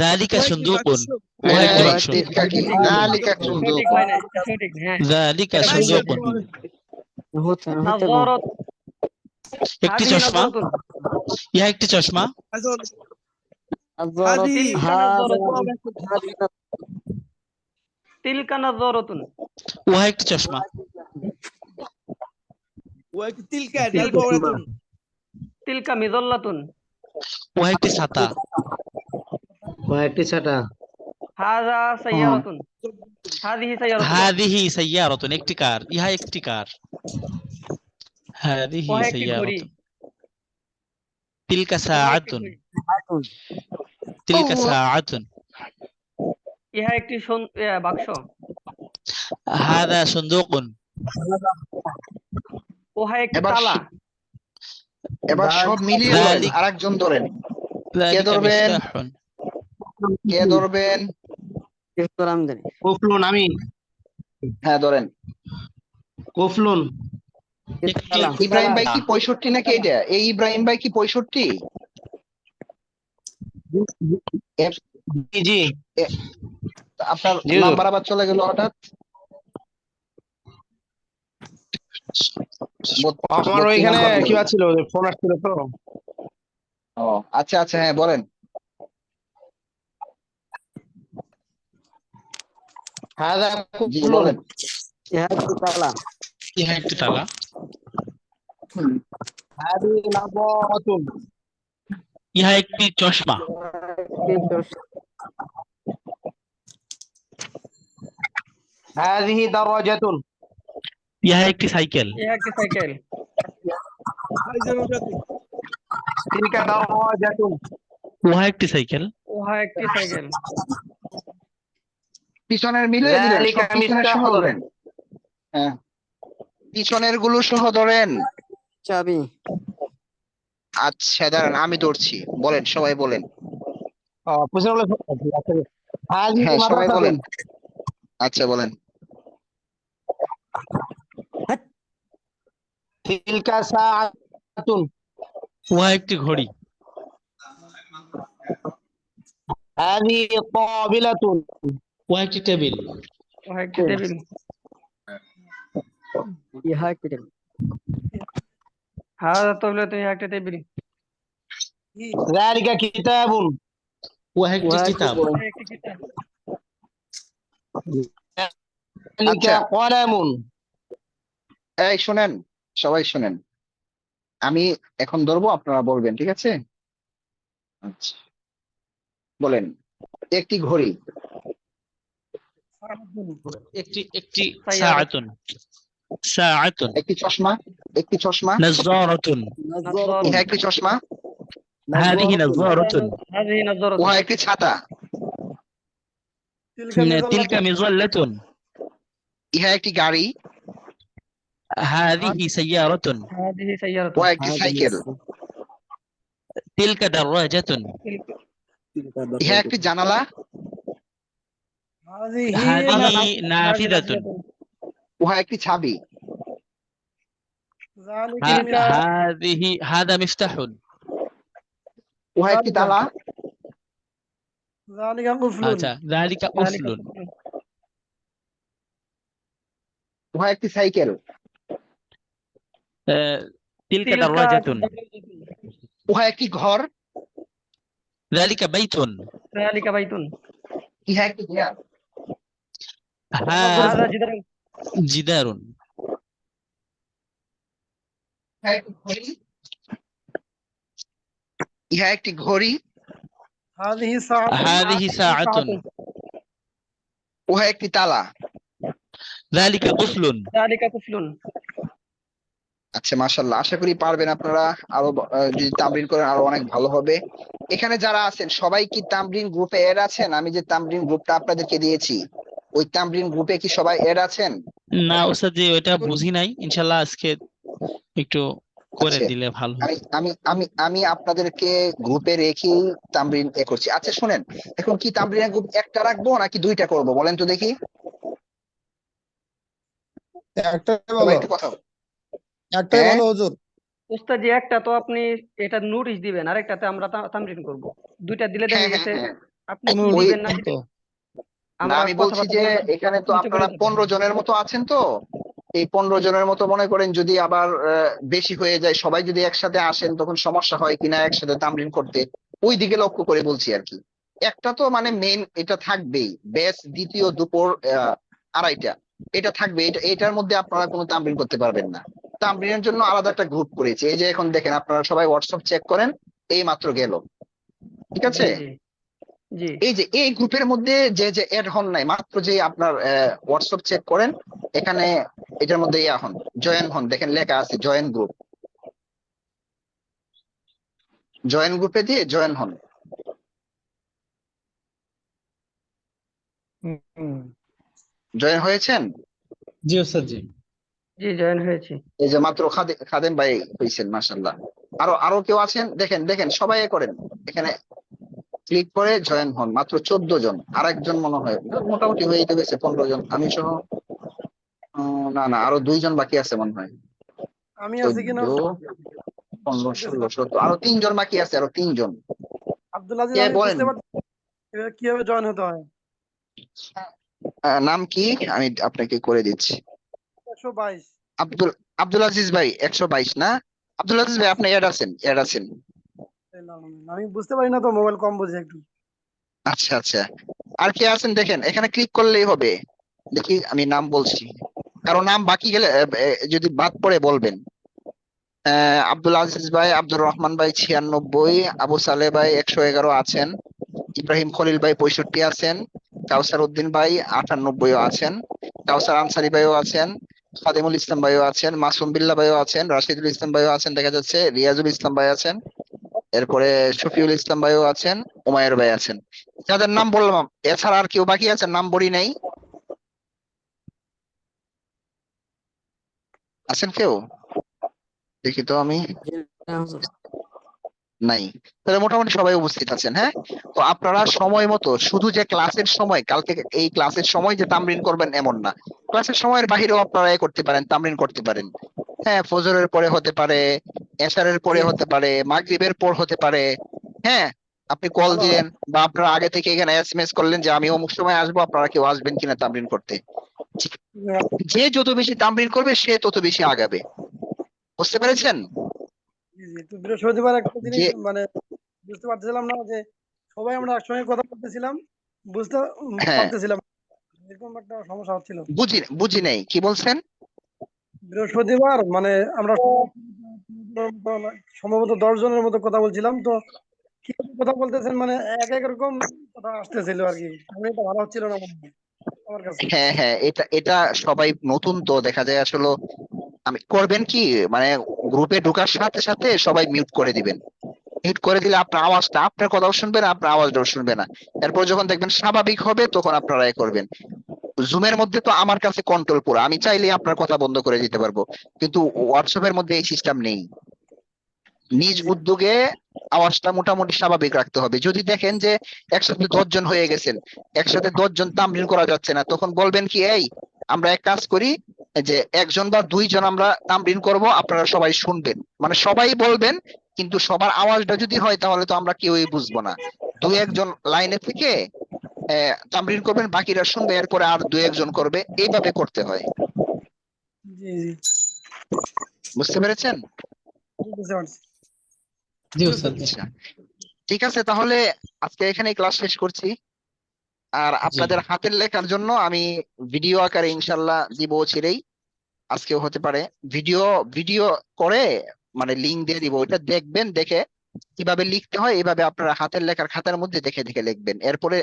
যালিকা সুন্দুকুন, উহা একটি বাক্স, তিলকা কি? যালিকা সুন্দুক। সঠিক হয় না, সঠিক হ্যাঁ যালিকা সুন্দুকুন, নাযযারাত একটি চশমা, ইহা একটি চশমা, তিলকা নাযযারাতুন উহা একটি চশমা, تلك نظارة তিলকা মিযাল্লাতুন উহা একটি ছাতা, কয়েকটি ছাটা হাযা সাইয়ারাতুন হাযিহি সাইয়ারাতুন হাযিহি সাইয়ারাতুন, একটি কার, ইহা একটি কার, হাযিহি উহা একটি ঘড়ি, সাইয়ারাতুন, তিলকা সাআতুন, তিলকা সাআতুন, ইহা একটি বাক্স, হাযা সুন্দুকুন, উহা একটি এবার তালা, এবার সব মিলিয়ে বলেন, যালিক- আরেকজন ধরেন। যালিকা ধরবেন? মিফতাহুন, কে ধরবেন? কফলুন আমি হ্যাঁ ধরেন। কফলুন একটি ইব্রাহিম ভাই কি 65 নাকি এটা? এই ইব্রাহিম ভাই কি 65? জি আপনার জি, হুজুর। নাম্বার আবার চলে গেল হঠাৎ। আমার 32 ওইখানে নাম্বার কি বলেন। ছিল, ফোন আসছিল তো। ও আচ্ছা আচ্ছা, হ্যাঁ বলেন। হাদা জি কুফলুন। বলেন। ইহা একটি তালা। ইহা একটি তালা। হাদি নাযারাতুন। ইহা একটি চশমা। একটি চশমা। হাদিহি দারাজাতুন। ইহা একটি সাইকেল। ইহা একটি সাইকেল। তিলকা দারাজাতুন। উহা একটি সাইকেল। উহা একটি সাইকেল। পিছনের মিলে দিলেন, যালিকা সব পিছনের সহ মিফতাহুন। ধরেন। হ্যাঁ, পিছনের গুলো সহ ধরেন। চাবি। আচ্ছা দাঁড়ান, আমি ধরছি, বলেন সবাই বলেন। পিছনে বলে হাদিহি হ্যাঁ সবাই বলেন। মাদ্রাসাতুন। আচ্ছা বলেন। তিলকা সাআতুন। উহা একটি ঘড়ি। হাদিহি তাবিলাতুন। উহা একটি টেবিল। উহা একটি টেবিল। ইহা একটি টেবিল। হাদা তাবিলাতুন, ইহা একটি টেবিল। যালিকা কিতাবুন। উহা একটি উহা কিতাব। একটি কিতাব। যালিকা কলামুন। এই শুনেন, সবাই শুনেন, আমি এখন ধরবো, আপনারা বলবেন, ঠিক আছে? আচ্ছা বলেন। একটি ঘড়ি। একটি একটি সাইয়ারাত। সাআতুন। সাআতুন। একটি চশমা। একটি চশমা। নাযারাতুন। ইহা একটি চশমা। হাদিহি নাযারাতুন। হাযিহি নাযরাতুন। উহা একটি ছাতা। তিলকা মিযাল্লাতুন। ইহা একটি গাড়ি। হাদিহি সাইয়ারাতুন। হাযিহি সাইয়ারাতুন। উহা একটি সাইকেল। তিলকা দারাজাতুন। ইহা একটি জানালা। হাদিহি নাফিযাতুন। উহা একটি চাবি। হাদিহি হাদা মিফতাহুন। উহা একটি তালা। আচ্ছা, যালিকা কুফলুন। উহা একটি সাইকেল। তিলকা দারাজাতুন। উহা একটি ঘর। যালিকা বাইতুন। যালিকা বাইতুন। ইহা একটি দেয়াল। হাযা জিদারুন। ইহা একটি ঘড়ি। হাদিহি সাআতুন। উহা একটি তালা। যালিকা কুফলুন। যালিকা কুফলুন। আচ্ছা মাশাআল্লাহ, আশা করি পারবেন আপনারা। আরো যদি তামরিন করেন আরো অনেক ভালো হবে। এখানে যারা আছেন সবাই কি তামরিন গ্রুপে এড আছেন? আমি যে তামরিন গ্রুপটা আপনাদেরকে দিয়েছি, ওই তামরিন গ্রুপে কি সবাই এড আছেন? না ওস্তাদ জি, ওইটা বুঝি নাই। ইনশাআল্লাহ আজকে একটু করে আচ্ছা, দিলে ভালো আমি হয়। আমি আমি আমি আপনাদেরকে গ্রুপে রেখেই তামরিন করছি। আচ্ছা শুনেন, এখন কি তামরিনের গ্রুপ একটা রাখবো নাকি দুইটা করব বলেন তো দেখি। একটা সবাই ভালো, একটু কথা বলেন। একটাই হ্যাঁ ভালো হুজুর। উস্তাদ জি, একটা তো আপনি এটা নোটিশ দিবেন, আরেকটাতে আমরা তামরিন করব। দুইটা দিলে দেখা হ্যাঁ হ্যাঁ গেছে হ্যাঁ, আপনি কি ওই দিবেন না তো দিবেন, না আমরা আমি বলছি কথাবার্তা যে বলে এখানে তো নিচে করে আপনারা দেবো। 15 জনের মতো আছেন, তো এই 15 জনের মতো মনে করেন যদি আবার বেশি হয়ে যায়, সবাই যদি একসাথে আসেন তখন সমস্যা হয় কিনা একসাথে তামরিন করতে, ওই দিকে লক্ষ্য করে বলছি আর কি। একটা তো মানে মেইন এটা থাকবেই, বেস দ্বিতীয় দুপুর 2:30, এটা থাকবে। এটার মধ্যে আপনারা কোনো তামরিন করতে পারবেন না। তামরিনের জন্য আলাদা একটা গ্রুপ করেছি। এই যে এখন দেখেন, আপনারা সবাই হোয়াটসঅ্যাপ চেক করেন, এই মাত্র গেল, ঠিক আছে? জি জি জি। এই যে এই গ্রুপের মধ্যে যে যে এড হন নাই, মাত্র যে আপনার হোয়াটসঅ্যাপ চেক করেন, এখানে এটার মধ্যে ইয়া হন, জয়েন হন, দেখেন লেখা আছে জয়েন গ্রুপ। জয়েন গ্রুপে দিয়ে জয়েন হন। জয়েন হয়েছেন? জি ওস্তাদ জি। জি জয়েন হয়েছি। এই যে মাত্র খাদেম ভাই হয়েছেন, মাশাআল্লাহ। আরো আরো কেউ আছেন? দেখেন দেখেন সবাই করেন, এখানে ক্লিক করে জয়েন হন। মাত্র 14 জন, আর একজন মনে হয় মোটামুটি হয়ে গেছে 15 জন, আমি সহ। না না, আরো 2 জন বাকি আছে মনে হয়। আমি আছি কিনা 14, 15, 16, 17, আরো 3 জন বাকি আছে, আরো 3 জন। আব্দুল আজিজ, কে আমি বলেন? বুঝতে পারছি এবার কিভাবে জয়েন হতে হয়। নাম কি? আমি আপনাকে করে দিচ্ছি। 122। আব্দুল আজিজ ভাই 122 না? আব্দুল আজিজ ভাই আপনি অ্যাড আছেন। আমি বুঝতে পারি না তো, মোবাইল কম বুঝে একটু। আচ্ছা আচ্ছা, আর কে আছেন দেখেন, এখানে ক্লিক করলেই হবে। দেখি আমি নাম বলছি, কারো নাম বাকি গেলে যদি বাদ পড়ে বলবেন। আব্দুল আজিজ ভাই, আব্দুর রহমান ভাই 96, আবু সালে ভাই 111 আছেন, ইব্রাহিম খলিল ভাই 65 আছেন, কাউসার উদ্দিন ভাই 98 আছেন, কাউসার আনসারি ভাইও আছেন, খাদিমুল ইসলাম ভাইও আছেন, মাসুম বিল্লাহ ভাইও আছেন, রাশিদুল ইসলাম ভাইও আছেন দেখা যাচ্ছে, রিয়াজুল ইসলাম ভাই আছেন, এরপরে শফিউল ইসলাম ভাইও আছেন, উমায়ের ভাই আছেন। যাদের নাম বললাম, এছাড়া আর কেউ বাকি আছেন নাম বলি নাই? আছেন কেউ? দেখি তো আমি, নাই। তাহলে মোটামুটি সবাই উপস্থিত আছেন। হ্যাঁ, তো আপনারা সময় মতো, শুধু যে ক্লাসের সময়, কালকে এই ক্লাসের সময় যে তামরিন করবেন এমন না, ক্লাসের সময়ের বাহিরেও আপনারা করতে পারেন, তামরিন করতে পারেন। হ্যাঁ, ফজরের পরে হতে পারে, এশারের পরে হতে পারে, মাগরিবের পর হতে পারে। হ্যাঁ, আপনি কল দিলেন বা আপনারা আগে থেকে এখানে এসএমএস করলেন যে আমি অমুক সময় আসবো, আপনারা কেউ আসবেন কিনা তামরিন করতে। যে যত বেশি তামরিন করবে সে তত বেশি আগাবে। বুঝতে পেরেছেন? তো বৃহস্পতিবার একটা জিনিস মানে বুঝতে পারতেছিলাম না যে সবাই আমরা একসঙ্গে কথা বলতেছিলাম, বুঝতে পারতেছিলাম, এরকম একটা সমস্যা হচ্ছিল। বুঝি নাই, কি বলছেন? বৃহস্পতিবার মানে আমরা সম্ভবত 10 জনের মতো কথা বলছিলাম, তো কি কথা বলতেছেন মানে এক এক রকম কথা আসতেছিল আর কি, এটা ভালো হচ্ছিল না মনে হয় আমার কাছে। হ্যাঁ হ্যাঁ, এটা সবাই নতুন তো দেখা যায় আসলে। আমি করবেন কি, মানে গ্রুপে ঢোকার সাথে সাথে সবাই মিউট করে দিবেন। মিউট করে দিলে আপনার আওয়াজটা, আপনার কথাও শুনবে না, আপনার আওয়াজটাও শুনবে না। এরপর যখন দেখবেন স্বাভাবিক হবে তখন আপনারা করবেন। জুমের মধ্যে তো আমার কাছে কন্ট্রোল পুরো, আমি চাইলে আপনার কথা বন্ধ করে দিতে পারবো, কিন্তু হোয়াটসঅ্যাপের মধ্যে এই সিস্টেম নেই। নিজ উদ্যোগে আওয়াজটা মোটামুটি স্বাভাবিক রাখতে হবে। যদি দেখেন যে একসাথে 10 জন হয়ে গেছেন, একসাথে 10 জন তামরিন করা যাচ্ছে না, তখন বলবেন কি, এই আমরা এক কাজ করি, যে 1 জন বা 2 জন আমরা তামরিন করব, আপনারা সবাই শুনবেন, মানে সবাই বলবেন, কিন্তু সবার আওয়াজটা যদি হয় তাহলে তো আমরা কেউই বুঝবো না। 2-1 জন লাইনে থেকে তামরিন করবেন, বাকিরা শুনবে, এরপরে আর 2-1 জন করবে, এইভাবে করতে হয়। জি জি, বুঝতে পেরেছেন? বুঝতে পারছি। জি স্যার। আচ্ছা, ঠিক আছে, তাহলে আজকে এখানেই ক্লাস শেষ করছি। আর আপনাদের হাতের লেখার জন্য আমি ভিডিও আকারে ইনশাল্লাহ দিব চিরেই, আজকেও হতে পারে। ভিডিও করে মানে লিংক দিয়ে দিব, ওইটা দেখবেন, দেখে কিভাবে লিখতে হয় এইভাবে আপনারা হাতের লেখার খাতার মধ্যে দেখে দেখে লিখবেন, এরপরে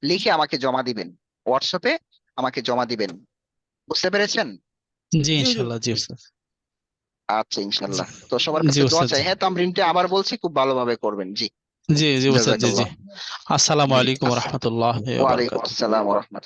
লিখে আমাকে জমা দিবেন, হোয়াটসঅ্যাপে আমাকে জমা দিবেন। বুঝতে পেরেছেন? জি ইনশাআল্লাহ। জি স্যার। আচ্ছা, ইনশাল্লাহ। তো সবার কাছে জি দোয়া স্যার। চাই। হ্যাঁ, তামরিনটা আবার বলছি, খুব ভালোভাবে করবেন। জি জি জি স্যার। জি জি। জাযাকাল্লাহ। আসসালামু আলাইকুম ওয়া রাহমাতুল্লাহি ওয়া ওয়ালাইকুম বারাকাতুহু। আসসালাম ওয়া রাহমাতুল্লাহ।